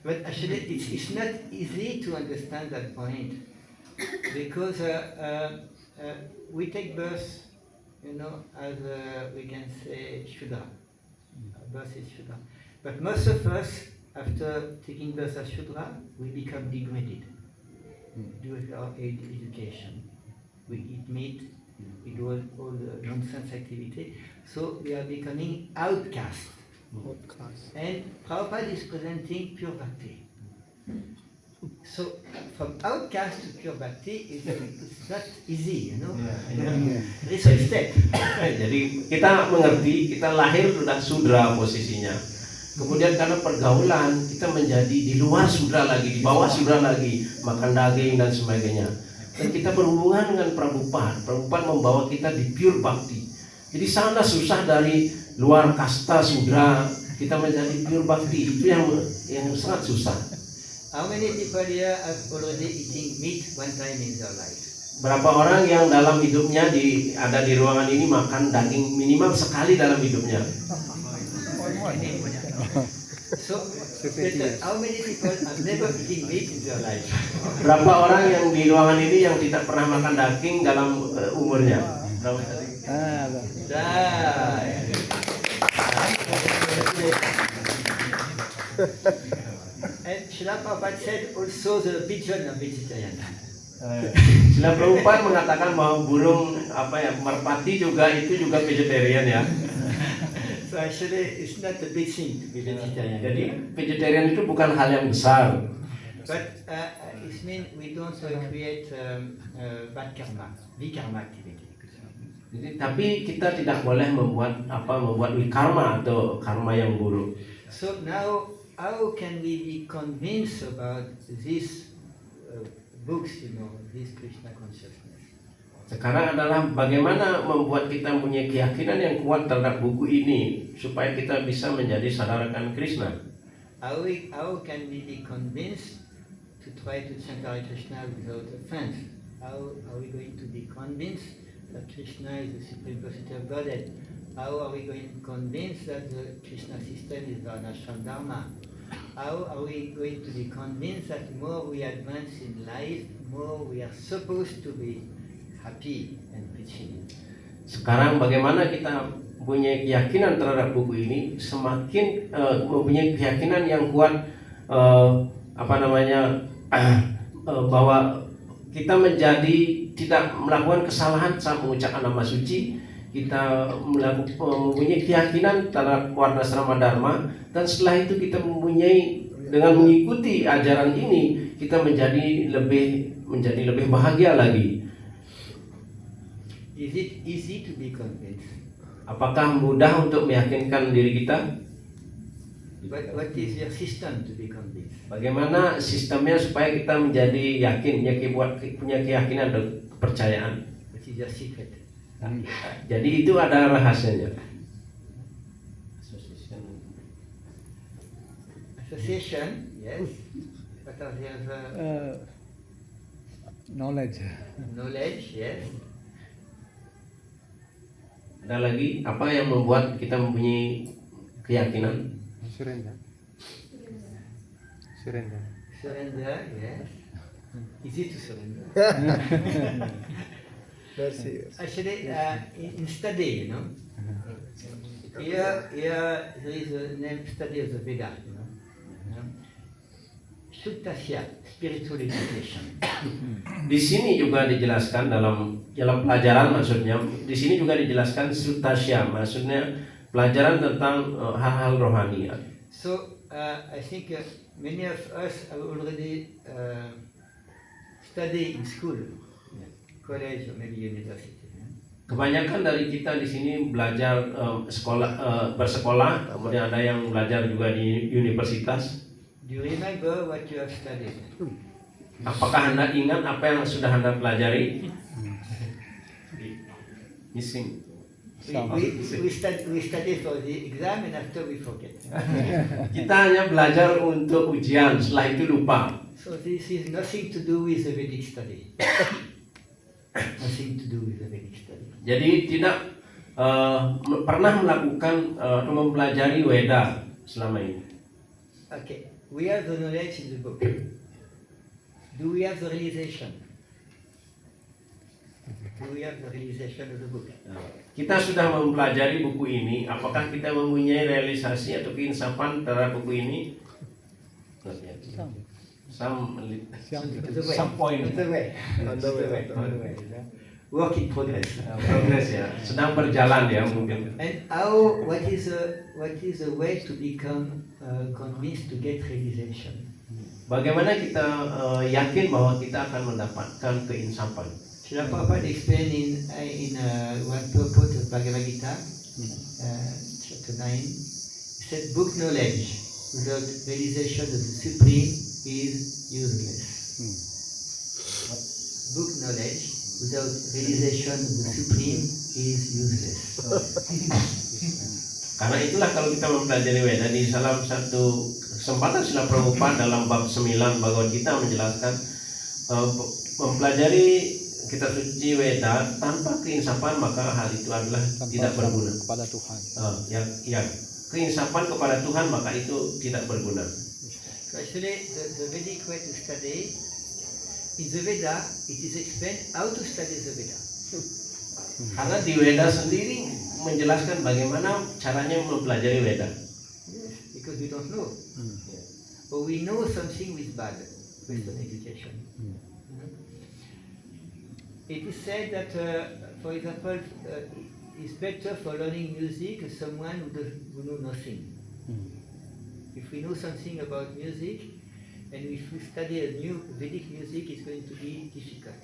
But actually, it's not easy to understand that point because we take birth, as we can say Shudra. Birth is Shudra. But most of us, after taking birth as Shudra, we become degraded due to our education. We eat meat, we do all the nonsense activity, so we are becoming outcasts. And Prabhupada is presenting pure bhakti. So from outcast to pure bhakti, it's not easy, It's a step. Jadi kita mengerti, kita lahir sudah sudra posisinya. Kemudian karena pergaulan kita menjadi di luar sudra lagi, di bawah sudra lagi, makan daging dan sebagainya. Dan kita berhubungan dengan Prabhupada. Prabhupada membawa kita di pure bhakti. Jadi sangat susah dari luar kasta sudra kita menjadi pure bhakti, itu yang sangat susah. How many people here have already eating meat one time in their life? Berapa orang yang dalam hidupnya ada di ruangan ini makan daging minimal sekali dalam hidupnya? So, how many people have never eaten meat in their life? Berapa orang yang di ruangan ini yang tidak pernah makan daging dalam umurnya? Berapa tadi? And Srila Prabhupada said also the pigeon are vegetarian. Srila Prabhupada mengatakan bahwa burung merpati juga vegetarian ya. So actually it's not a big thing to be vegetarian. Jadi vegetarian itu bukan hal yang besar. But it means we don't create bad karma, vikarma activity. Jadi, tapi kita tidak boleh membuat wikarma atau karma yang buruk. So now, how can we be convinced about these books, this Krishna consciousness? Sekarang adalah bagaimana membuat kita punya keyakinan yang kuat terhadap buku ini supaya kita bisa menjadi sadarakan Krishna. How can we be convinced to try to chant Hare Krishna without offense? How are we going to be convinced that Krishna is the Supreme Personality of Godhead? How are we going to convince that the Krishna system is Varnashram Dharma? How are we going to be convinced that more we advance in life, more we are supposed to be happy and preaching? Sekarang bagaimana kita punya keyakinan terhadap buku ini, semakin mempunyai keyakinan yang kuat bahwa kita menjadi tidak melakukan kesalahan saat mengucapkan nama suci, kita mempunyai keyakinan terhadap Varnasrama Dharma, dan setelah itu kita dengan mengikuti ajaran ini kita menjadi lebih bahagia lagi. Is it easy to be convinced? Apakah mudah untuk meyakinkan diri kita? What is your system to be convinced? Bagaimana sistemnya supaya kita menjadi yakin, punya keyakinan dan kepercayaan? What is your secret? Jadi itu ada rahasianya. Association, yes. What are the other? Knowledge. Knowledge, yes. Ada lagi apa yang membuat kita mempunyai keyakinan? Surrender. Surrender, yes. Easy to surrender. Actually, in study, here there is a name study of the Veda, Suttasya, spiritual education. Di sini juga dijelaskan dalam pelajaran, maksudnya di sini juga dijelaskan Suttasya, maksudnya pelajaran tentang hal-hal rohani. So I think many of us have already studied in school, college or maybe university. Kebanyakan dari kita di sini belajar bersekolah, kemudian ada yang belajar juga di universitas. Do you remember what you have studied? Apakah Anda ingat apa yang sudah Anda pelajari? Missing. We study for the exam and after we forget. Kita hanya belajar untuk ujian, setelah itu lupa. So this is nothing to do with the Vedic study. Nothing to do with the Vedic study. Jadi tidak pernah melakukan atau mempelajari Weda selama ini. Okay. we have the knowledge in the book. Do we have the realization? Do we have the realization of the book? Kita sudah mempelajari buku ini, apakah kita mempunyai realisasi atau keinsapan terhadap buku ini? Some point. On the way. Work in progress. Progress ya, sedang berjalan ya mungkin. And what is the way to become convinced to get realization? Bagaimana kita yakin bahwa kita akan mendapatkan keinsapan? Srila Prabhupada explained in one purport of Bhagavad Gita, chapter 9, he said book knowledge without realization of the Supreme is useless. Book knowledge without realization of the Supreme is useless. Karena itulah kalau kita mempelajari Weda di salah satu kesempatan Srila Prabhupada dalam bab 9 Bhagavad Gita menjelaskan mempelajari kitab suci Weda tanpa keinsapan maka hal itu adalah tidak berguna. Kepada Tuhan. Ya, keinsapan kepada Tuhan maka itu tidak berguna. So actually, the Vedic way to study, in the Veda, it is explained how to study the Veda. Karena di Weda sendiri menjelaskan bagaimana caranya mempelajari Weda. Yes, because we don't know. But we know something is bad, Western education. It is said that, for example, it's better for learning music someone who knows nothing. If we know something about music, and if we study a new Vedic music, it's going to be difficult.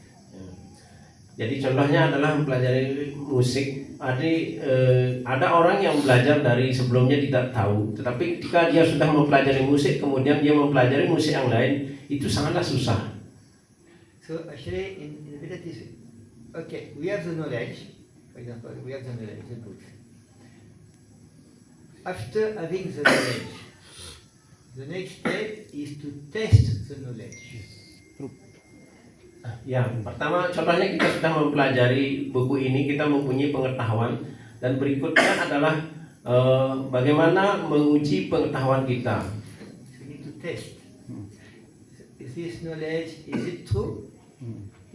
Jadi contohnya adalah mempelajari musik. Ada orang yang belajar dari sebelumnya tidak tahu, tetapi ketika dia sudah mempelajari musik, kemudian dia mempelajari musik yang lain, itu sangatlah susah. So actually, in Veda, okay, we have the knowledge. For example, we have the knowledge, the books. After having the knowledge, the next step is to test the knowledge. Ya, pertama contohnya kita sudah mempelajari buku ini, kita mempunyai pengetahuan, dan berikutnya adalah bagaimana menguji pengetahuan kita. So we need to test. Is this knowledge, is it true?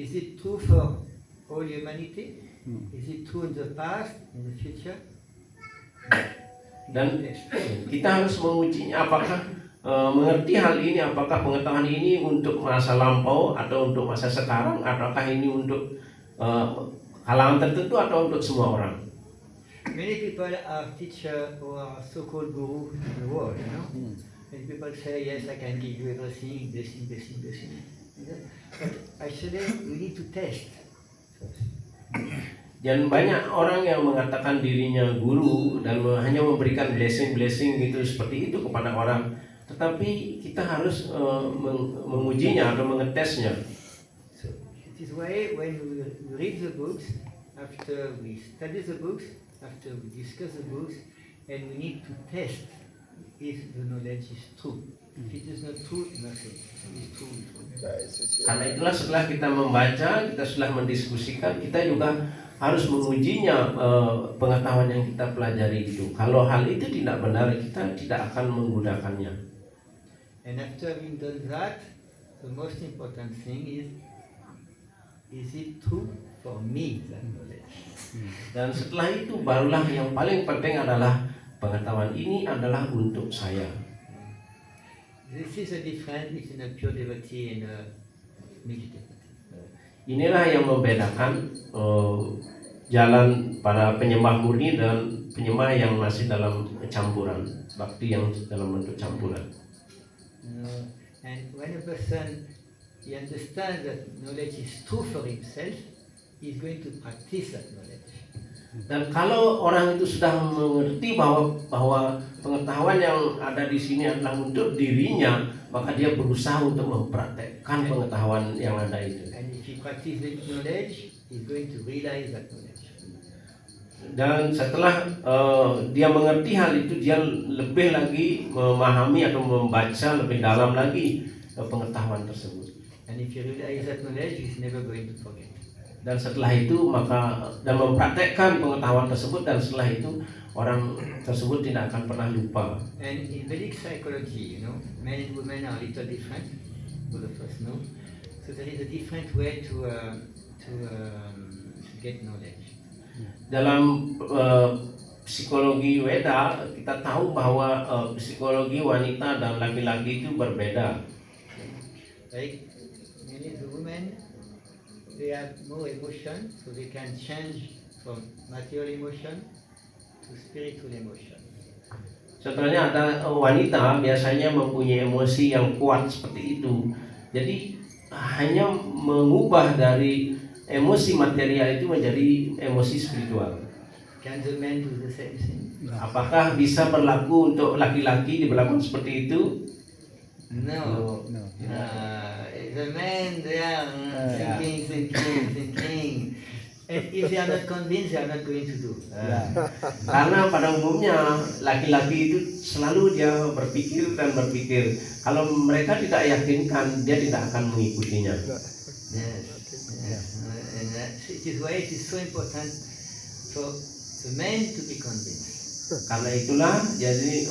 Is it true for all humanity? Is it true in the past, in the future? Dan kita harus mengujinya, apakah mengerti hal ini, apakah pengetahuan ini untuk masa lampau atau untuk masa sekarang, ataukah ini untuk kalangan tertentu atau untuk semua orang. Many people are teacher or are so-called guru in the world, you know. Many people say, yes, I can give you everything, blessing. But actually, we need to test first. Dan banyak orang yang mengatakan dirinya guru dan hanya memberikan blessing gitu seperti itu kepada orang, tetapi kita harus mengujinya atau mengetesnya. So it is why when we read the books, after we study the books, after we discuss the books, and we need to test if the knowledge is true. If it is not true, nothing. It's true. Karena itulah setelah kita membaca, kita sudah mendiskusikan, kita juga harus mengujinya pengetahuan yang kita pelajari itu. Kalau hal itu tidak benar, kita tidak akan menggunakannya. And after having done that, the most important thing is it true for me, that knowledge? Dan setelah itu barulah yang paling penting adalah pengetahuan ini adalah untuk saya. This is a difference between a pure devotee and a meditative. Inilah yang membedakan jalan para penyembah murni dan penyembah yang masih dalam campuran, bakti yang dalam bentuk campuran. And when a person he understands that knowledge is true for himself, he is going to practice that knowledge. Dan kalau orang itu sudah mengerti bahwa pengetahuan yang ada di sini adalah untuk dirinya, maka dia berusaha untuk mempraktekkan pengetahuan yang ada itu. And if he practices that knowledge, he is going to realize that knowledge. Dan setelah dia mengerti hal itu, dia lebih lagi memahami atau membaca lebih dalam lagi pengetahuan tersebut. And if you realize that knowledge, he is never going to forget. Dan setelah itu dan mempraktekkan pengetahuan tersebut, dan setelah itu orang tersebut tidak akan pernah lupa. And in Vedic psychology, men and women are a little different. All of us know. So there is a different way to get knowledge. Dalam psikologi Weda kita tahu bahwa psikologi wanita dan laki-laki itu berbeda. Like many the women, they have more emotion, so they can change from material emotion to spiritual emotion. Contohnya ada wanita biasanya mempunyai emosi yang kuat seperti itu. Jadi hanya mengubah dari emosi material itu menjadi emosi spiritual. Can the men do the same thing? Apakah bisa berlaku untuk laki-laki diberlakukan seperti itu? No. No. The men, they are thinking. And if they are not convinced, they are not going to do. Karena pada umumnya laki-laki itu selalu dia berpikir dan berpikir. Kalau mereka tidak yakinkan, dia tidak akan mengikutinya. Yes. And it is why it is so important for the men to be convinced. Karena itulah jadi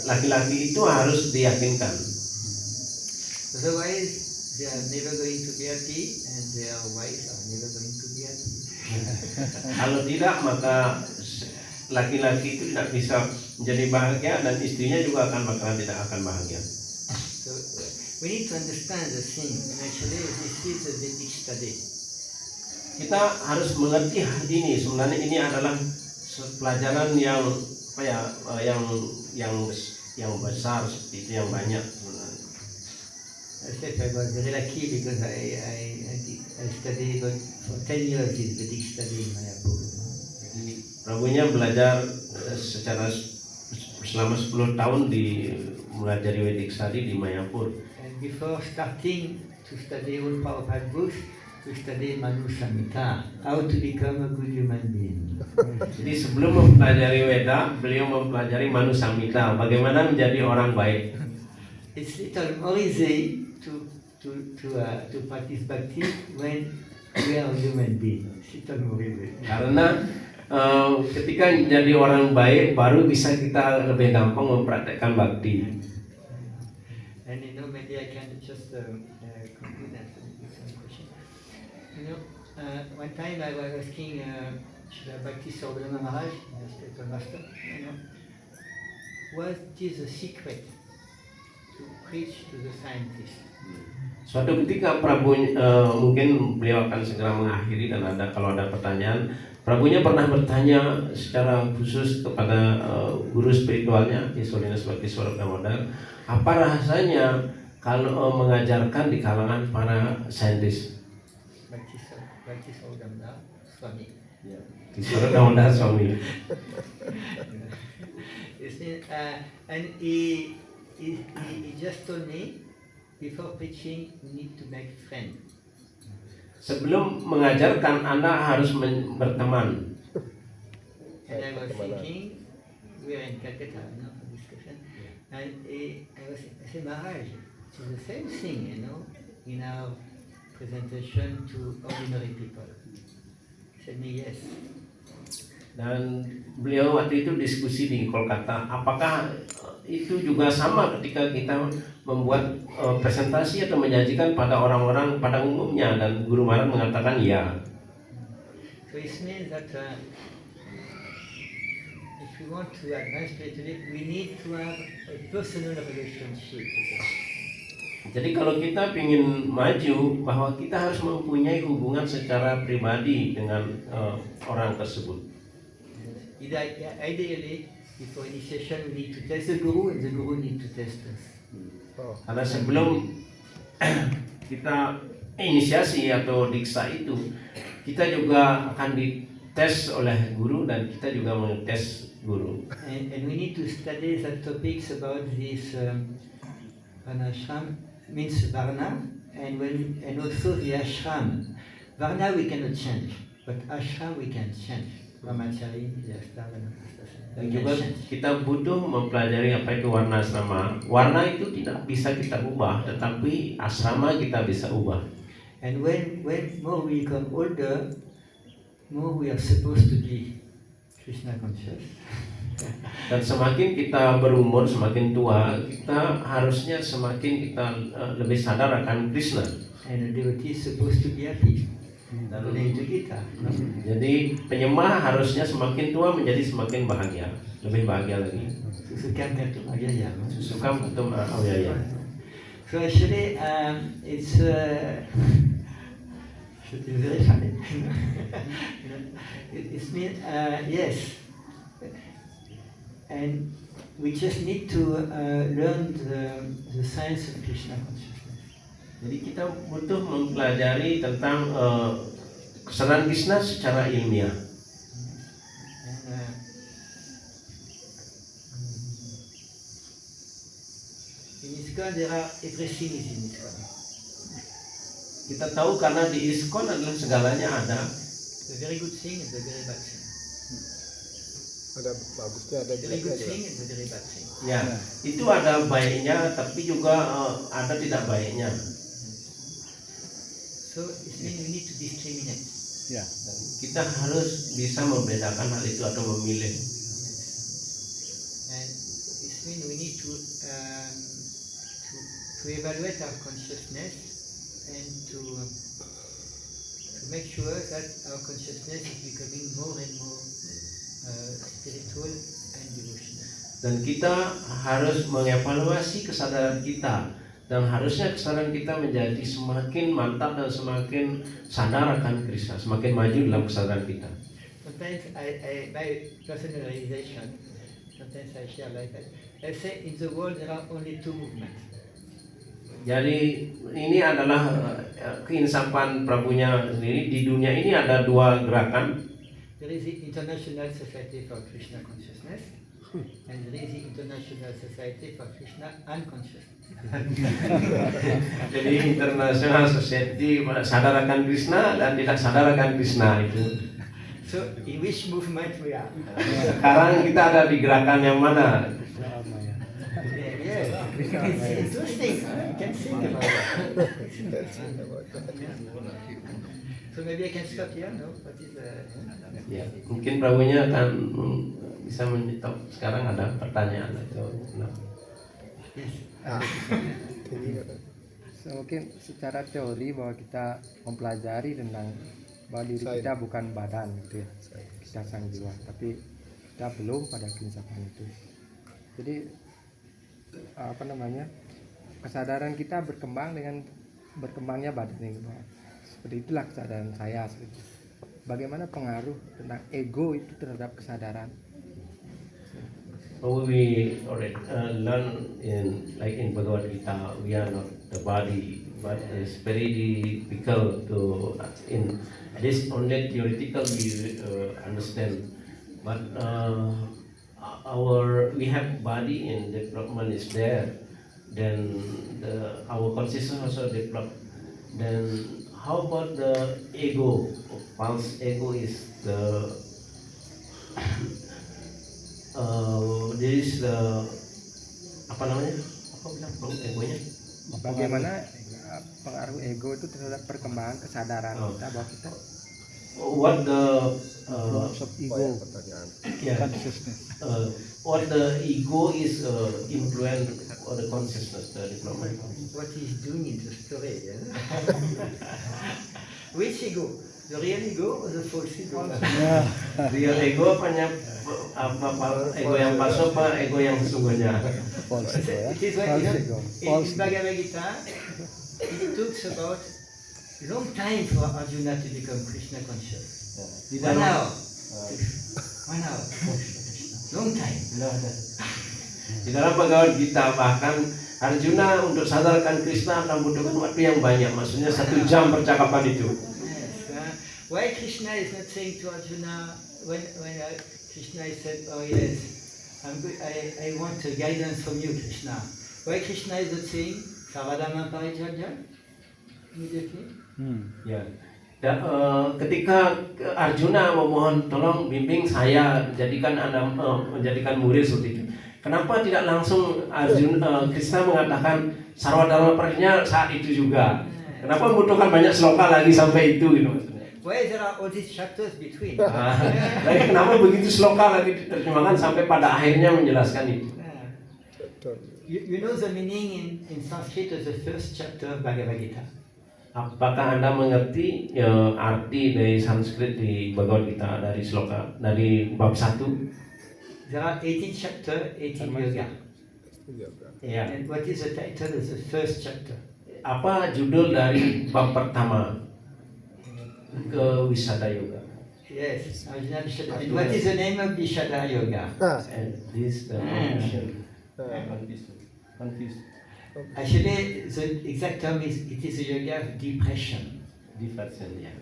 laki-laki itu harus diyakinkan. Otherwise, they are never going to be happy, and their wives are never going to be happy. Kalau tidak, maka laki-laki itu tidak bisa menjadi bahagia, dan istrinya juga tidak akan bahagia. So we need to understand the thing. And actually, this is the Vedic study. Kita harus mengerti hal ini. Sebenarnya ini adalah pelajaran yang besar seperti itu, yang banyak sebenarnya. I said I was very lucky because I studied for 10 years in Vedic study in Mayapur. Jadi Prabunya belajar selama 10 tahun mempelajari Vedic study di Mayapur. And before starting to study all Prabhupada books, we studied Manu Samhita, how to become a good human being. Jadi sebelum mempelajari Weda, beliau mempelajari Manu Samhita, bagaimana menjadi orang baik. It's little more easy to practice bhakti when we are a human being. It's little more easy. Karena ketika jadi orang baik, baru bisa kita lebih gampang mempraktekkan bakti. And maybe I can just conclude that with some question. One time I was asking Srila Bhakti Sarvabhauma Maharaj, the spiritual master, what is the secret to preach to the scientists? Suatu ketika mungkin beliau akan segera mengakhiri, dan kalau ada pertanyaan, Prabunya pernah bertanya secara khusus kepada guru spiritualnya, His Holiness Bhakti Swarup Damodar, apa rahasianya kalau mengajarkan di kalangan para saintis? Bhakti Sarvabhauma Swami. Swarup Damodar Swami. And he just told me, before preaching, we need to make friends. Sebelum mengajarkan, Anda harus berteman. And I was thinking, we are in Calcutta now for discussion, and I said, Maharaj, it's the same thing, in our presentation to ordinary people. He said me, yes. Dan beliau waktu itu diskusi di Kolkata, apakah itu juga sama ketika kita membuat presentasi atau menyajikan pada orang-orang pada umumnya, dan Guru Maharaj mengatakan ya. So it means that if we want to advance spiritually, we need to have a personal relationship with God. Jadi kalau kita ingin maju, bahwa kita harus mempunyai hubungan secara pribadi dengan orang tersebut. Ideally, before initiation, we need to test the Guru, and the Guru need to test us. Karena sebelum kita inisiasi atau diksa itu, kita juga akan dites oleh guru, dan kita juga mengetes guru. And we need to study the topics about this Varnashram, means Varna, and also the ashram. Varna we cannot change, but ashram we can change. Brahmachari, Dan juga kita butuh mempelajari apa itu warna asrama. Warna itu tidak bisa kita ubah, tetapi asrama kita bisa ubah. And when more we become older, more we are supposed to be Krishna conscious. Dan semakin kita berumur, semakin tua, kita harusnya semakin kita lebih sadar akan Krishna. And a devotee is supposed to be happy. Dan According to Gita. jadi penyembah harusnya semakin tua menjadi semakin bahagia, lebih bahagia lagi. Suka kartu agaya. Suka atau ya. So actually, it's very funny. It means yes, and we just need to learn the science of Krishna consciousness. Jadi kita butuh mempelajari tentang kesadaran Krishna secara ilmiah. And, in ISKCON, there are everything is in ISKCON. Kita tahu karena di ISKCON adalah segalanya ada. The very good thing and the very bad thing. Ada bagusnya, ada The very good jeleknya juga. thing and the very bad thing. Ya, itu ada baiknya, tapi juga ada tidak baiknya. So it means we need to discriminate. Yeah. Dan kita harus bisa membedakan hal itu atau memilih. And it means we need to evaluate our consciousness and to make sure that our consciousness is becoming more and more spiritual and devotional. Dan kita harus mengevaluasi kesadaran kita, dan harusnya kesadaran kita menjadi semakin mantap dan semakin sadar akan Krishna, semakin maju dalam kesadaran kita. Sometimes my personal realization, sometimes I share like that. I say in the world there are only two movements. Jadi ini adalah keinsapan Prabunya sendiri. Di dunia ini ada dua gerakan. There is the International Society for Krishna Consciousness and there is the International Society for Krishna Unconsciousness. Jadi International Society sadar akan Krishna dan tidak sadar akan Krishna itu. So in which movement we are? Sekarang kita ada di gerakan yang mana? Yeah, it's interesting. You can think about that. So maybe I can stop here. No, what is Ya, mungkin Prabunya akan bisa menjawab. Sekarang ada pertanyaan atau yes. So, mungkin secara teori bahwa kita mempelajari tentang bahwa diri kita bukan badan gitu ya, kita sang jiwa, tapi kita belum pada keinsapan itu. Jadi kesadaran kita berkembang dengan berkembangnya badan ini. Seperti itulah kesadaran saya. Bagaimana pengaruh tentang ego itu terhadap kesadaran? We already learn in Bhagavad Gita, we are not the body, but it's very difficult to in this only theoretical we understand, but we have body in development is there, then our consciousness also develop. Then how about the ego? False ego is the this apa namanya? Apa bilang egonya? Bagaimana pengaruh ego itu terhadap perkembangan kesadaran kita bahwa kita What the Influence of ego, Pertanyaan. yeah, consciousness. what the ego is influence or the consciousness, the development. What he's doing in the story. Yeah? Which ego? The real ego or the false ego? Real ego apa ego yang palsu apa ego yang sesungguhnya? False ego, ya. It is what False you know, ego. in Bhagavad Gita, it talks about long time for Arjuna to become Krishna conscious. Di 1 dalam hour. 1 hour. Long time. di dalam Bhagavad Gita bahkan Arjuna untuk sadarkan Krishna akan membutuhkan waktu yang banyak, maksudnya 1 jam percakapan itu. Yes. Why Krishna is not saying to Arjuna when Krishna is said, oh yes, I want a guidance from you, Krishna. Why Krishna is not saying Savadama Parijaja immediately? Ya. Ketika Arjuna memohon tolong bimbing saya jadikan menjadikan murid seperti itu. Kenapa tidak langsung Krishna mengatakan Sarwadharma Parijaja saat itu juga? Kenapa membutuhkan banyak sloka lagi sampai itu gitu maksudnya? Why there are all these chapters between? Lagi kenapa begitu sloka lagi diterjemahkan sampai pada akhirnya menjelaskan itu? You know the meaning in Sanskrit of the first chapter of Bhagavad Gita? Apakah Anda mengerti arti dari Sanskrit di Bhagavad Gita dari sloka dari bab 1? There are 18 chapter, 18 yoga. Ya. And what is the title of the first chapter? Apa judul dari bab pertama ke Wisada Yoga? Yes, Arjuna Vishada. And what is the name of Vishada Yoga? And this the confusion. Actually, the exact term is it is a yoga of depression. Diversion, ya.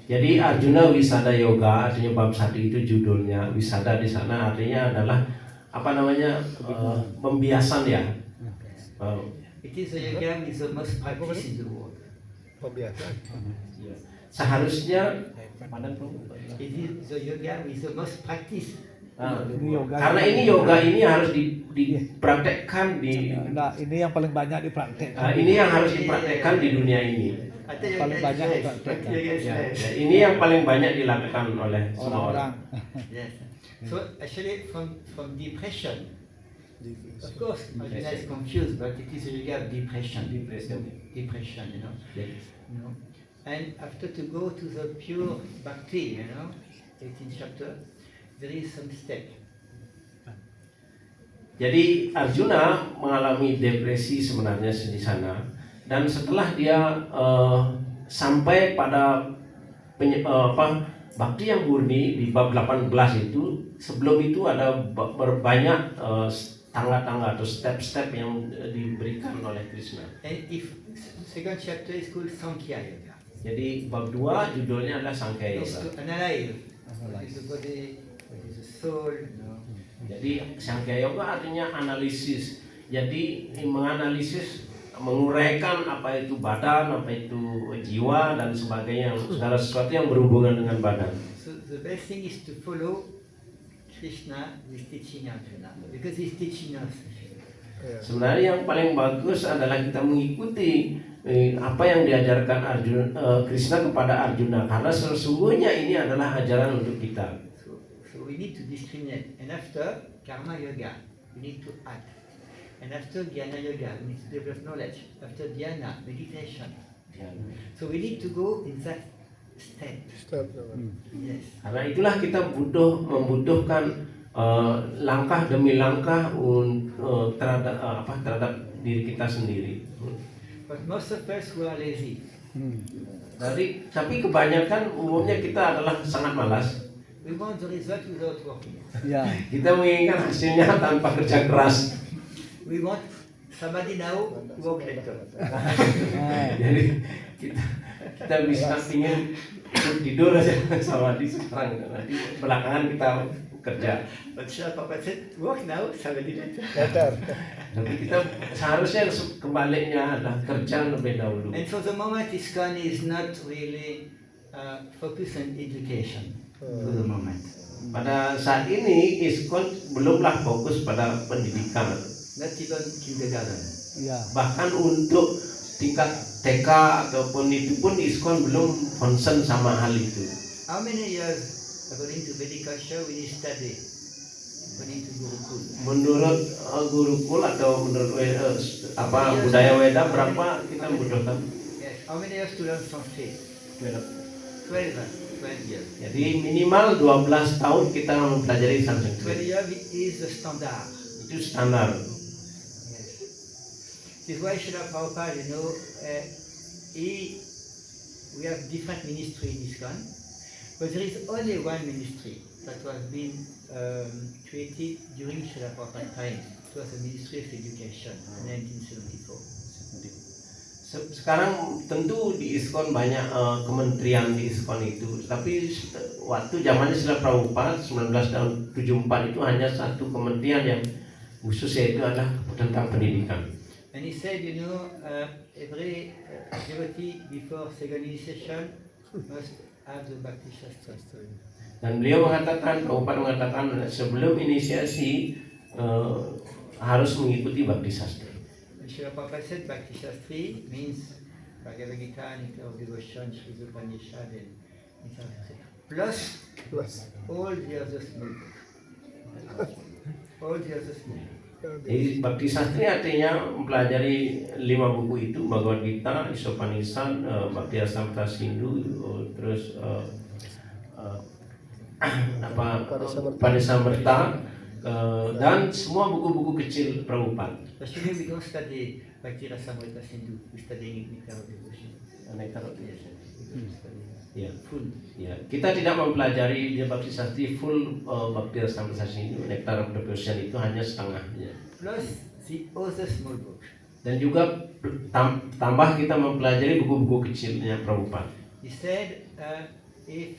Jadi Arjuna Wisada Yoga artinya bab 1 itu judulnya. Wisada di sana artinya adalah apa namanya pembiasan ya. It is a yoga with the most practice in the world. Pembiasan. Seharusnya It is the yoga with the most practice. Ini yoga. karena ini yoga ini harus dipraktekkan di Nah, ini yang paling banyak dipraktekkan. ini yang harus dipraktekkan di dunia ini. Paling banyak dipraktekkan. Ya, ini yang paling banyak dilakukan oleh semua Orang-orang. orang. Yes. So actually, from depression, of course, Arjuna is confused, but it is a yoga of depression. Depression, you know. You know. And after to go to the pure bhakti, you know, 18th chapter, there is some step. Jadi Arjuna mengalami depresi sebenarnya di sana, dan setelah dia sampai pada bhakti yang murni di bab 18 itu, sebelum itu ada banyak tangga-tangga atau step-step yang diberikan oleh Krishna. And if second chapter is called Sankhya Yoga. Jadi bab 2 judulnya adalah Sankhya It's Yoga. to analyze what is the body, what is the soul, you know. Jadi Sankhya Yoga artinya analisis. Jadi menganalisis, menguraikan apa itu badan, apa itu jiwa dan sebagainya, segala sesuatu yang berhubungan dengan badan. So the best thing is to follow Krishna with teaching Arjuna, because he's teaching us. Sebenarnya yang paling bagus adalah kita mengikuti apa yang diajarkan Krishna kepada Arjuna, karena sesungguhnya ini adalah ajaran untuk kita. So we need to discriminate. And after Karma Yoga, we need to act. And after Jnana Yoga, we need to develop knowledge. After Dhyana, meditation. So we need to go in that step. Yes. Karena itulah kita membutuhkan langkah demi langkah terhadap diri kita sendiri. But most of us who are lazy, Tapi kebanyakan umumnya kita adalah sangat malas. we want the result without working. Ya. Kita menginginkan hasilnya tanpa kerja keras. We want somebody now, work later. Jadi kita bisa ingin tidur aja sama di sekarang, nanti belakangan kita kerja. But Srila Prabhupada said, work now, somebody later. Tapi kita seharusnya kebaliknya adalah kerja lebih dahulu. And for the moment, ISKCON is not really focused on education. For the moment. Pada saat ini ISKCON belumlah fokus pada pendidikan. Not even kindergarten. Ya. Bahkan untuk tingkat TK ataupun itu pun ISKCON belum concern sama hal itu. How many years, according to Vedic culture, we need study? According to Gurukul. Menurut Gurukul atau menurut budaya Weda berapa kita membutuhkan? Yes. How many years to learn Sanskrit? 12 years. Jadi minimal 12 tahun kita mempelajari 12 Sanskrit. years is the standard. Itu standar. Yes. This is why Srila Prabhupada, you know, we have different ministry in ISKCON, but there is only one ministry that was being created during Srila Prabhupada's time. It was the Ministry of Education in 1974. Sekarang tentu di ISKCON banyak kementerian di ISKCON itu, tapi waktu zamannya Srila Prabhupada 1974 itu hanya satu kementerian yang khusus, yaitu adalah tentang pendidikan. And he said, you know, every devotee before second initiation must have the Bhakti Shastra. Dan beliau mengatakan, Prabhupada mengatakan sebelum inisiasi harus mengikuti Bhakti Sastra. And Srila Prabhupada said Bhakti Shastri means Bhagavad Gita, Nectar of Devotion, Sri Upanishad, and plus all the other small books. All the other small books. Jadi Bhakti Sastri artinya mempelajari 5 buku itu, Bhagavad Gita, Isopanishad, Bhakti Rasamrita Sindhu, terus Panisamrita, dan semua buku-buku kecil Prabhupada. Actually, we don't study Bhakti Rasamrita Sindhu. We study Nectar of Devotion. Nectar of Devotion. Ya, Full. ya. Kita tidak mempelajari dia Bhakti Sastri full Bhakti Rasamrita Sindhu, Nectar of Devotion itu hanya setengahnya. Plus the other small books. Dan juga tambah kita mempelajari buku-buku kecilnya Prabhupada. He said, he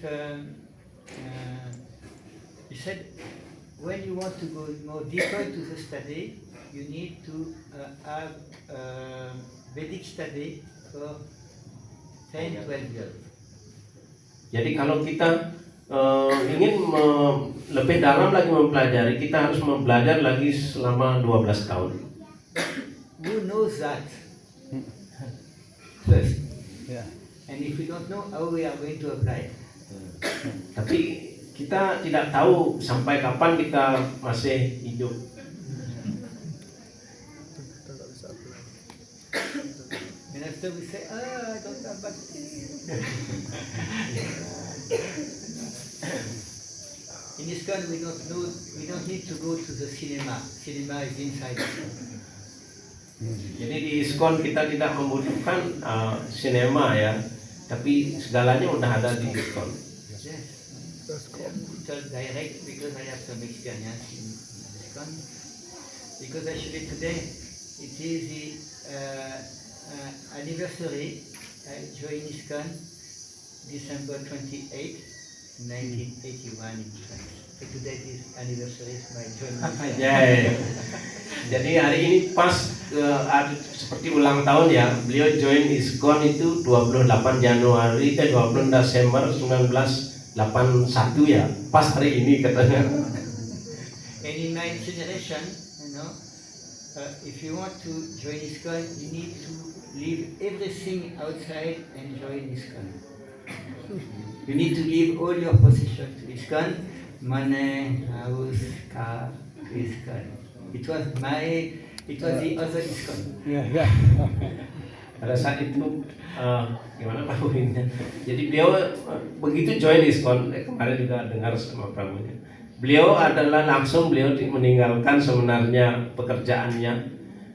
said, when you want to go more deeper to the study, you need to have Vedic study for 10-12 years. Jadi kalau kita ingin lebih dalam lagi mempelajari, kita harus mempelajari lagi selama 12 tahun. Who knows that? First. Ya. And if we don't know how we are going to apply. Tapi kita tidak tahu sampai kapan kita masih hidup. And after we say, I don't have bhakti. In ISKCON we don't need to go to the cinema. Cinema is inside. Jadi di ISKCON kita tidak membutuhkan sinema ya, tapi segalanya udah ada di ISKCON. Yes. Tell direct because I have some experience in ISKCON. Because actually today it is the anniversary. I joined ISKCON December 28, 1981 in France. So today is anniversary of my joining. Ya. Jadi hari ini pas seperti ulang tahun ya. Beliau join ISKCON itu 28 Januari 20 Desember 1981 ya. Pas hari ini katanya. And in my generation, if you want to join ISKCON, you need to leave everything outside and join ISKCON. You need to leave all your possessions to ISKCON, money, house, car, to ISKCON. It was the other ISKCON. Ya. Pada saat itu gimana Pak Win? Jadi beliau begitu join ISKCON, kemarin juga dengar sama Prabunya. Beliau meninggalkan sebenarnya pekerjaannya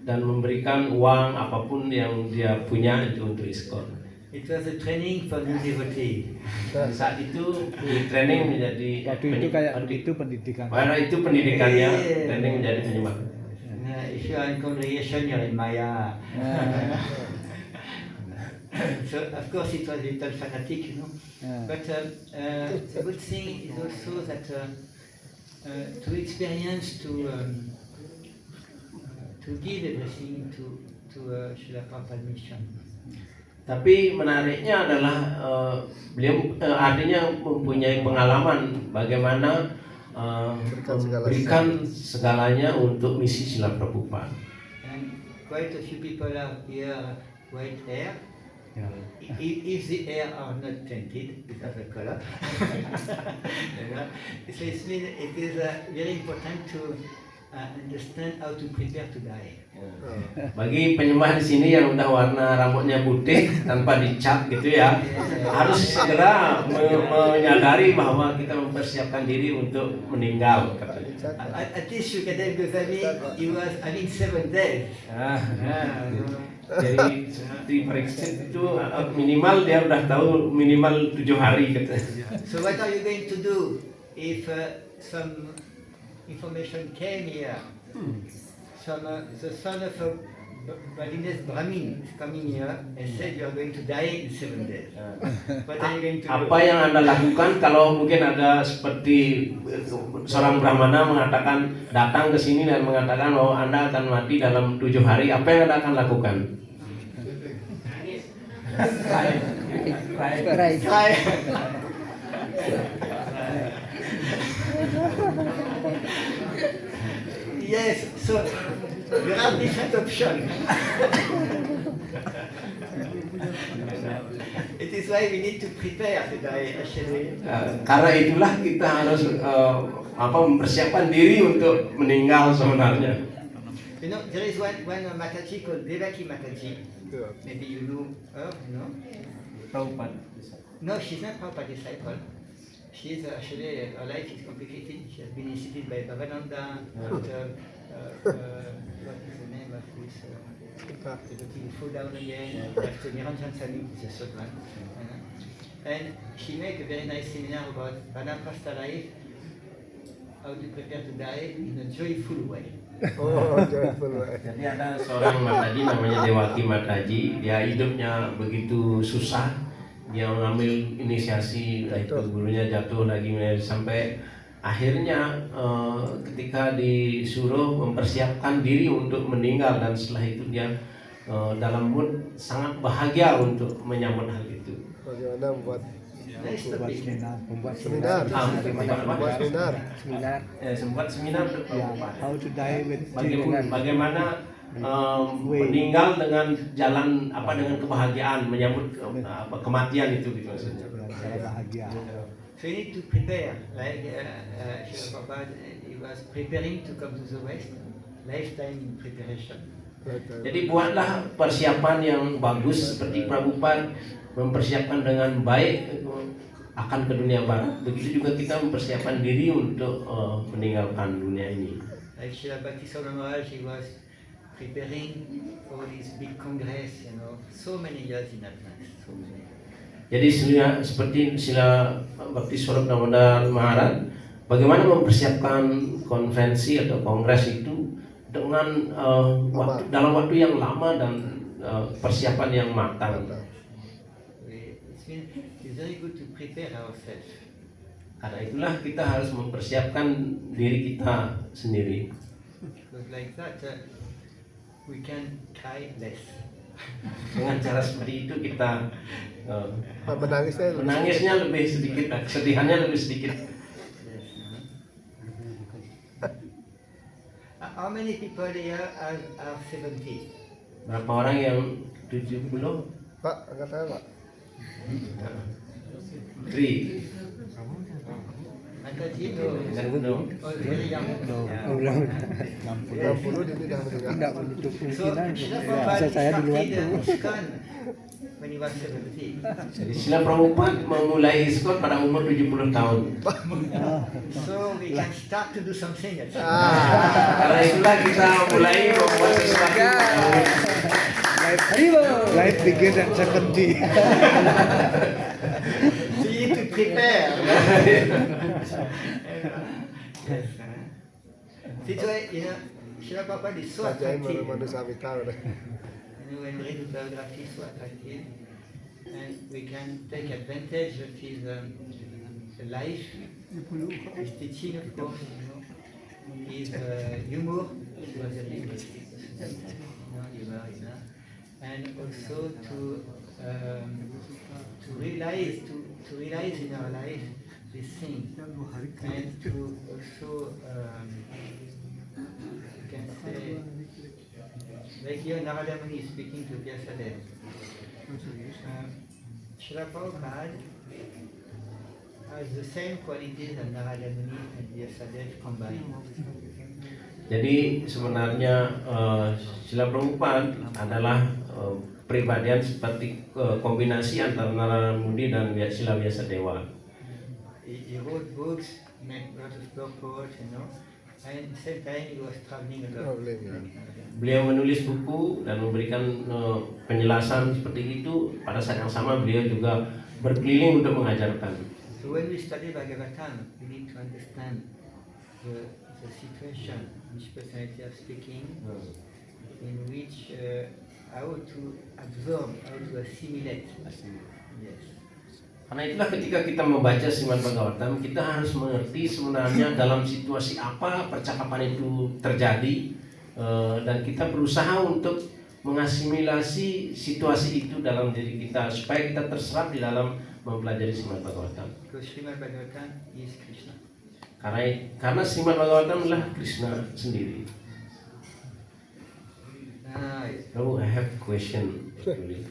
dan memberikan uang apapun yang dia punya itu untuk ISKCON. It was a training for new devotee. Saat itu di training menjadi Waktu itu kayak begitu pendidikan. Karena itu pendidikannya, training menjadi penyembah. If you are in congregation, you're in Maya. So of course it was a little fanatic, But the good thing is also that to experience, to give everything to Srila Prabhupada mission. Tapi menariknya adalah beliau artinya mempunyai pengalaman bagaimana memberikan segalanya untuk misi Srila Prabhupada. And quite a few people are here white hair. Ya. If the hair are not tinted with other color, so it is very important to understand how to prepare to die. Bagi penyembah di sini yang udah warna rambutnya putih tanpa dicat gitu ya, harus segera menyadari bahwa kita mempersiapkan diri untuk meninggal. At least Shukadeva Goswami, he was having 7 days. Jadi seperti Pariksit itu minimal dia udah tahu minimal 7 hari katanya. So what are you going to do if some information came here? The son of a Balinese Brahmin is coming here and said you are going to die in 7 days. What are you going to do? Apa yang Anda lakukan kalau mungkin ada seperti seorang Brahmana mengatakan datang ke sini dan mengatakan bahwa Anda akan mati dalam 7 hari, apa yang Anda akan lakukan? Try. Yes, so there are different options. why we need to prepare today, actually. Karena itulah kita harus mempersiapkan diri untuk meninggal sebenarnya. You know, there is one Mataji called Devaki Mataji. Yeah. Maybe you know her, you know? No, she's not Prabhupada disciple. She's actually, her life is complicated. She has been instituted by Bhavananda. What is the name of this? Devotee fall down again. After Niranjan Sami, is a third one. And she made a very nice seminar about Vanaprastha life, how to prepare to die in a joyful way. Oh, joyful way. Jadi ada seorang Mataji namanya Dewaki Mataji. Dia hidupnya begitu susah. Dia mengambil inisiasi, itu gurunya jatuh lagi sampai akhirnya ketika disuruh mempersiapkan diri untuk meninggal, dan setelah itu dia dalam mood sangat bahagia untuk menyambut hal itu. Bagaimana membuat Membuat seminar? Membuat seminar. seminar Sempat seminar untuk How to die with children. bagaimana meninggal dengan jalan dengan kebahagiaan, menyambut kematian itu gitu maksudnya. Cara bahagia. So you need to prepare, like Srila Prabhupada, he was preparing to come to the West, lifetime preparation. Jadi buatlah persiapan yang bagus seperti Prabhupada mempersiapkan dengan baik akan ke dunia barat. Begitu juga kita mempersiapkan diri untuk meninggalkan dunia ini. Like Srila Bhakti Maharaj, he was preparing for this big congress, you know, so many years in advance. So many. Jadi seperti Srila Bhakti Swarup Damodar Maharaj, bagaimana mempersiapkan konvensi atau kongres itu dengan dalam waktu yang lama dan persiapan yang matang. It's very good to prepare ourselves. Karena itulah kita harus mempersiapkan diri kita sendiri. Because like that, we can cry less. Dengan cara seperti itu kita Menangisnya menangisnya lebih sedikit, kesedihannya lebih sedikit. How many people here are 70? Berapa orang yang 70? Pak, angkat tangan Pak. 3. Mataji, no. No. Oh, very young. ulang 60 dia tidak meninggal. tidak menutup So, kemungkinan Srila bisa Prabhupada saya duluan started tuh ISKCON when he was 70. Jadi Srila Prabhupada memulai ISKCON pada umur 70 tahun. So we can start to do something. Karena itulah kita mulai membuat sesuatu. Life begins at 70. So you need to prepare. That's why, you know, Srila Prabhupada is so Kerjain attractive. manusia vital. You know, when we read the biography, so attractive. And we can take advantage of his life, his teaching, of course, you know, his humor. He was a humoristic person, humor, and also to realize in our life this thing, and to also you can say, like here Narada Muni is speaking to Vyasadeva. Srila Prabhupada has the same qualities as Narada Muni and Vyasadeva combined. Jadi sebenarnya Srila Prabhupada adalah pribadian seperti kombinasi antara Narada Muni dan Srila Vyasadeva. He wrote books, made lots of purport, you know, and at the same time he was traveling a lot. Beliau menulis buku dan memberikan penjelasan seperti itu. Pada saat yang sama beliau juga berkeliling untuk mengajarkan. So when we study Bhagavatam, we need to understand the situation, which personality are speaking, in which how to absorb, how to assimilate. Yes. Karena itulah ketika kita membaca Srimad Bhagavatam, kita harus mengerti sebenarnya dalam situasi apa percakapan itu terjadi, dan kita berusaha untuk mengasimilasi situasi itu dalam diri kita supaya kita terserap di dalam mempelajari Srimad Bhagavatam. Because Srimad Bhagavatam is Krishna. Karena Srimad Bhagavatam adalah Krishna sendiri. Yes. Oh, I have a question actually.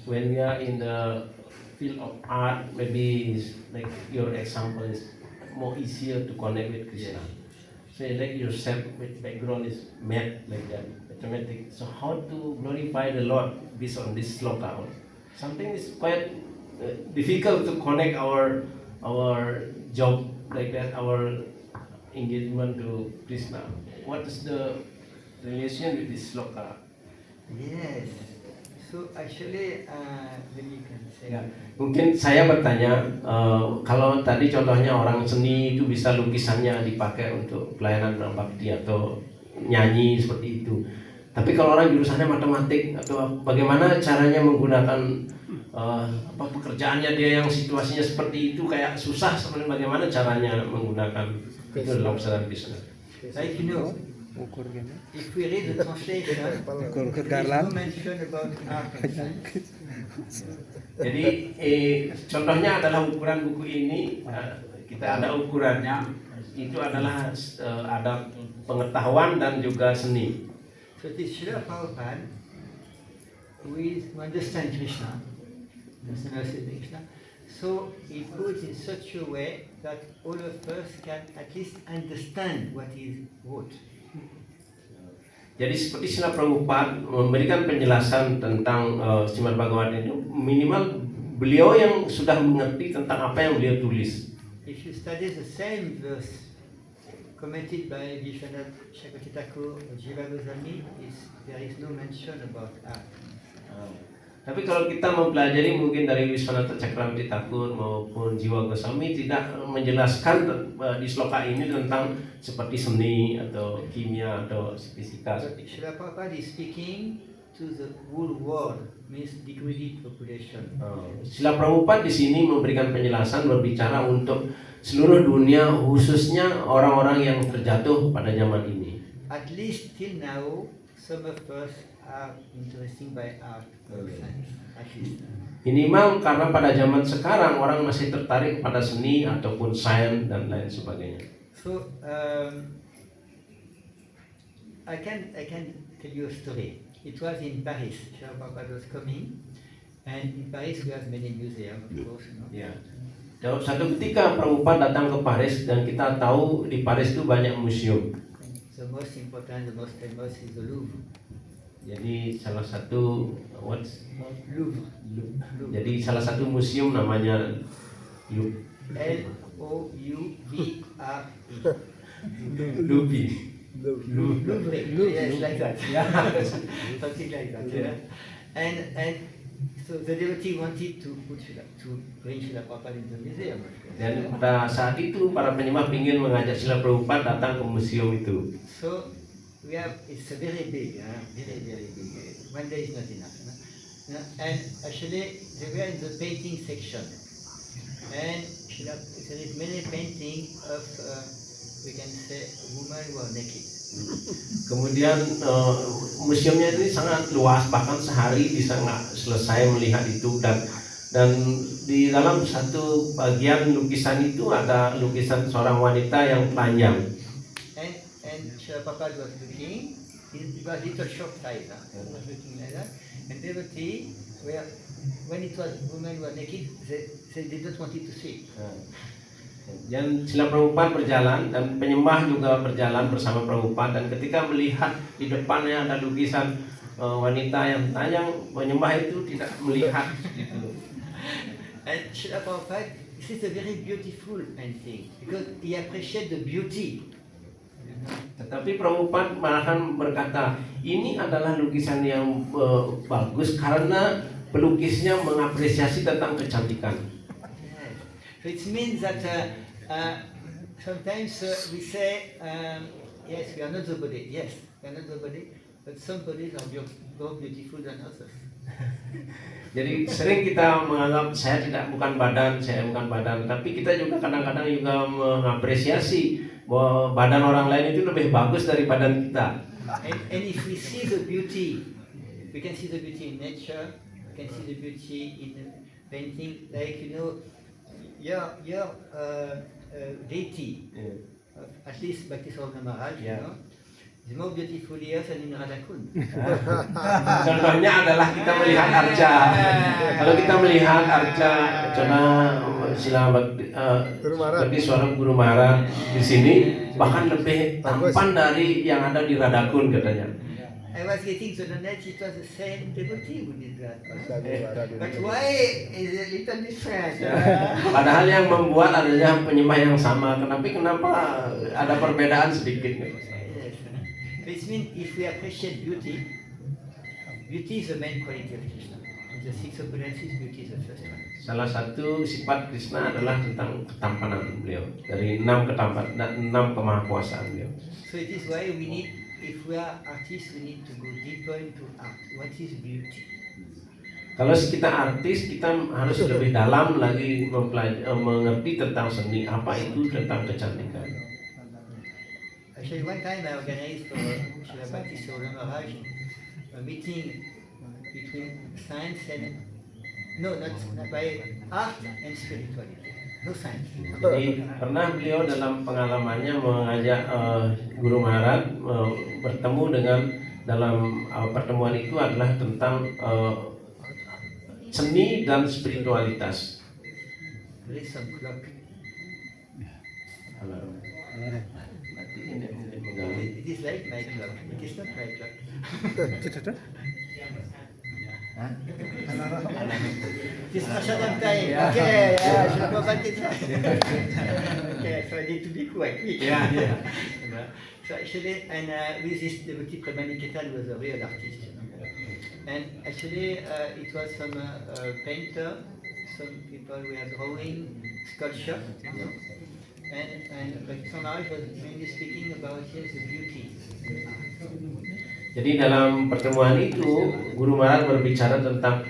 when we are in the field of art, maybe like your example is more easier to connect with Krishna. So like yourself with background is math like that, mathematics. So how to glorify the Lord based on this sloka? Something is quite difficult to connect our job like that, our engagement to Krishna. What is the relation with this sloka? Yes. So actually, when you can say, Ya, mungkin saya bertanya, kalau tadi contohnya orang seni itu bisa lukisannya dipakai untuk pelayanan bakti atau nyanyi seperti itu. Tapi kalau orang jurusannya matematik atau bagaimana caranya menggunakan pekerjaannya dia yang situasinya seperti itu kayak susah sebenarnya, bagaimana caranya menggunakan itu dalam kesadaran bisnis. like you know, Ukur gini. if we read the translation, Ukur there is kegalan. no mention about art and science. Jadi contohnya adalah ukuran buku ini, kita ada ukurannya, itu adalah ada pengetahuan dan juga seni. So this Srila Prabhupada, who understand Krishna, Krishna, so he put in such a way that all of us can at least understand what he wrote. Jadi seperti Srila Prabhupada memberikan penjelasan tentang Srimad Bhagavatam itu, minimal beliau yang sudah mengerti tentang apa yang beliau tulis. If you study the same verse commented by Vishwanath Chakravarti Thakur or Jiva Goswami, there is no mention about art. Tapi kalau kita mempelajari mungkin dari Vishwanath Chakravarti Thakur maupun Jiva Goswami tidak menjelaskan di sloka ini tentang seperti seni atau kimia atau fisika. But Srila Prabhupada is speaking to the whole world, means degraded population. Srila Prabhupada di sini memberikan penjelasan, berbicara untuk seluruh dunia, khususnya orang-orang yang terjatuh pada zaman ini. At least till now, some of us are interested by art or science. At least. Minimal karena pada zaman sekarang orang masih tertarik pada seni ataupun sains dan lain sebagainya. So I can tell you a story. It was in Paris. Srila Prabhupada was coming, and in Paris we have many museums, of course. You know. Ya. Dalam satu ketika Prabhupada datang ke Paris dan kita tahu di Paris itu banyak museum. The most important, the most famous is the Louvre. Jadi salah satu Louvre. Jadi salah satu museum namanya Louvre. Louvre. Louvre. Louvre. Yes, like that. Yeah, something like that. Yeah. And so the devotee wanted to bring Srila Prabhupada in the museum. Dan pada saat itu para penyembah ingin mengajak Srila Prabhupada datang ke museum itu. So it's a very big, very big. One day is not enough. And actually they were in the painting section, and there is many painting of we can say women who are naked. Kemudian museumnya ini sangat luas, bahkan sehari bisa nggak selesai melihat itu, dan di dalam satu bagian lukisan itu ada lukisan seorang wanita yang telanjang. And Srila Prabhupada was looking. It was little short size. He was looking like that. And devotee, when it was women were naked, they did not want it to see. Dan Srila Prabhupada berjalan dan penyembah juga berjalan bersama Prabhupada, dan ketika melihat di depannya ada lukisan wanita yang telanjang, penyembah itu tidak melihat gitu. And Srila Prabhupada, this is a very beautiful painting because he appreciates the beauty. Tetapi Prabhupada malahan berkata, ini adalah lukisan yang bagus karena pelukisnya mengapresiasi tentang kecantikan. Yes. So it means that sometimes we say, yes, we are not the body. Yes, we are not the body, but some bodies are more beautiful than others. Jadi sering kita menganggap saya bukan badan, tapi kita juga kadang-kadang juga mengapresiasi bahwa badan orang lain itu lebih bagus dari badan kita. And if we see the beauty, we can see the beauty in nature, we can see the beauty in painting, like your deity, at least Bhakti Swarna Maharaj, Yeah. you know, The more beautiful years and in Radakun. Contohnya adalah kita melihat arca. Kalau kita melihat arca, contoh sila bakti suara Guru Maharaj di sini bahkan lebih tampan dari yang ada di Radakun katanya. I was getting to the net, it was the same devotee who did that. Maharaj. But why is it a little different? Padahal yang membuat adalah penyembah yang sama. Kenapa ada perbedaan sedikit? Yes. This means if we appreciate beauty, beauty is the main quality of Krishna. In the six opulences, beauty is the first one. Salah satu sifat Krishna adalah tentang ketampanan beliau. Dari 6 kemahakuasaan beliau. So it is why we need, if we are artists, we need to go deeper into art. What is beauty? Kalau kita artis, kita harus lebih dalam lagi mengerti tentang seni. Apa itu tentang kecantikan? Actually, one time I organized for Srila Bhakti Saurabh Maharaj a meeting between science and not by art and spirituality. No science. Jadi pernah beliau dalam pengalamannya mengajak Guru Maharaj bertemu dengan dalam pertemuan itu adalah tentang seni dan spiritualitas. There is some clock. Nanti ini mengganggu. It is like my clock. It is not my clock. It is Prasadam time. Okay, yeah, Srila Prabhupada time. Okay, so I need to be quite quick. Yeah. So actually, and with this devotee Prabhupada was a real artist. And actually, it was some painter, some people were drawing sculpture, and Bhakti Maharaj was mainly speaking about the beauty. Jadi dalam pertemuan itu Guru Maharaj berbicara tentang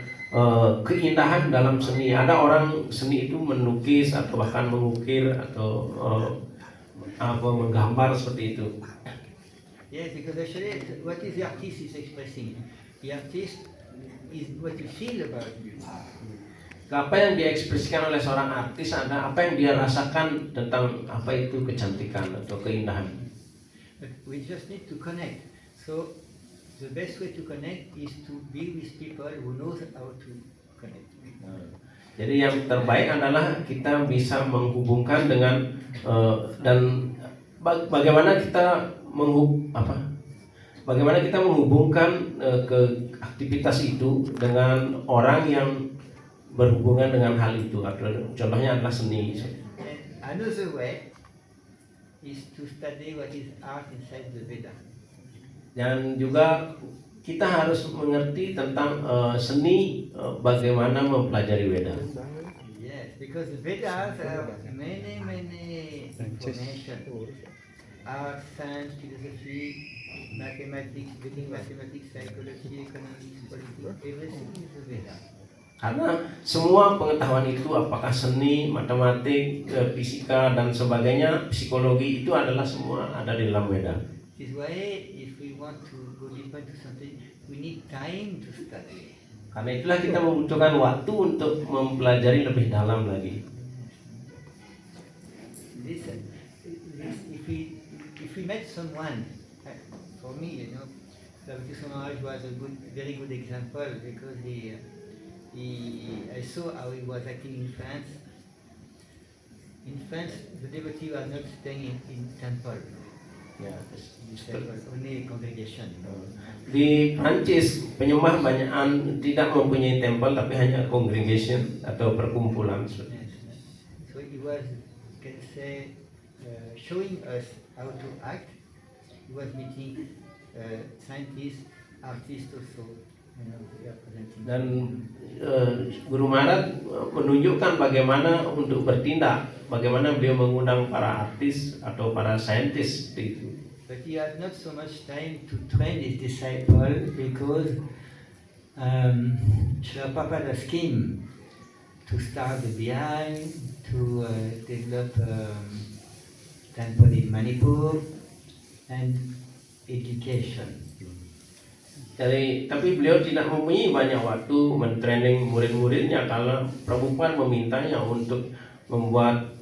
keindahan dalam seni. Ada orang seni itu melukis atau bahkan mengukir atau menggambar seperti itu. Yes, because actually, what is the artist is expressing? The artist is what you feel about beauty. Apa yang diekspresikan oleh seorang artis ada apa yang dia rasakan tentang apa itu kecantikan atau keindahan. But we just need to connect. So the best way to connect is to be with people who knows how to connect. Jadi yang terbaik adalah kita bisa menghubungkan dengan dan bagaimana kita bagaimana kita menghubungkan ke aktivitas itu dengan orang yang berhubungan dengan hal itu. Contohnya adalah seni. And another way is to study what is art inside the Veda. Dan juga kita harus mengerti tentang seni, bagaimana mempelajari Weda. Yes, because the Vedas have many information. Art, science, philosophy, mathematics, Vedic mathematics, psychology, economics, politics, everything is the Veda. Karena semua pengetahuan itu, apakah seni, matematik, fisika dan sebagainya, psikologi itu adalah semua ada di dalam Weda. This is why if we want to go deeper into something, we need time to study. Karena itulah kita membutuhkan waktu untuk mempelajari lebih dalam lagi. If we met someone, for me, Bhakti Maharaj was a very good example because I saw how he was acting in France. In France, the devotee was not staying in temple. Ya, Only congregation. di Prancis penyembah banyakan tidak mempunyai tempel tapi hanya congregation atau perkumpulan. Yes. So he was, can say, showing us how to act. He was meeting scientists, artists also. Dan Guru Maharaj menunjukkan bagaimana untuk bertindak, bagaimana beliau mengundang para artis atau para saintis itu. But he had not so much time to train his disciple because Srila Prabhupada scheme to start the behind, to develop temple in Manipur and education. Jadi, tapi beliau tidak mempunyai banyak waktu mentraining murid-muridnya karena Prabhupada memintanya untuk membuat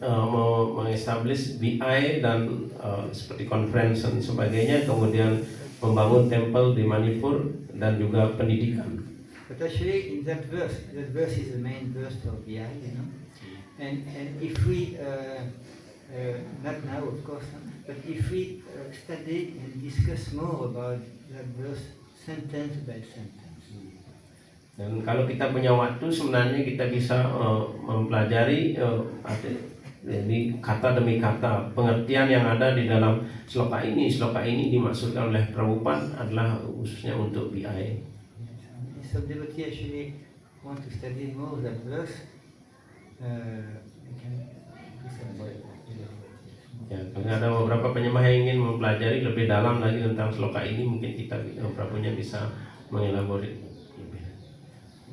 mengestablish BI dan seperti conference dan sebagainya, kemudian membangun temple di Manipur dan juga pendidikan. But actually, in that verse is the main verse for BI, you know. And if we, not now of course, but if we study and discuss more about that verse sentence by sentence. Dan kalau kita punya waktu, sebenarnya kita bisa mempelajari jadi kata demi kata pengertian yang ada di dalam sloka ini. Sloka ini dimaksudkan oleh Prabhupada adalah khususnya untuk BI. Some devotee actually want to study more that verse. We can do some more. Ya, kalau ada beberapa penyembah yang ingin mempelajari lebih dalam lagi tentang sloka ini, mungkin kita Prabhunya bisa mengelaborasi.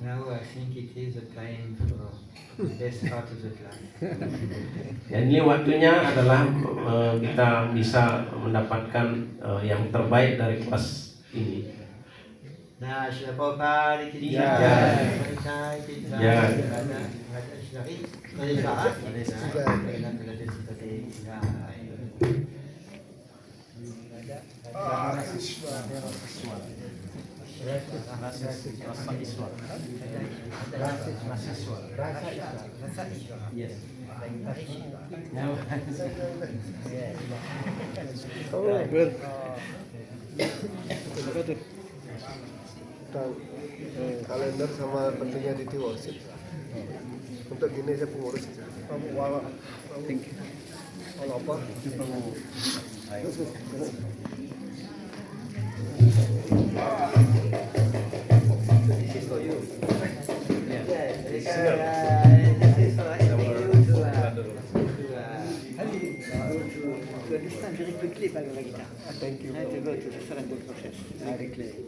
Now I think it is the time for the best part of the class. Dan ini waktunya adalah kita bisa mendapatkan yang terbaik dari kelas ini. Nah, Srila Prabhupada ki Ya. jai, ki jai, Ya. Raja Sri, Yes. Oh, good. Tentang kalender sama pentingnya DT worship. Untuk gini saya pengurus. Thank you. Kalau apa? This is for you. Yes. This is for to understand very quickly Bhagavad Gita. Thank you. And to go to the surrender process very clearly.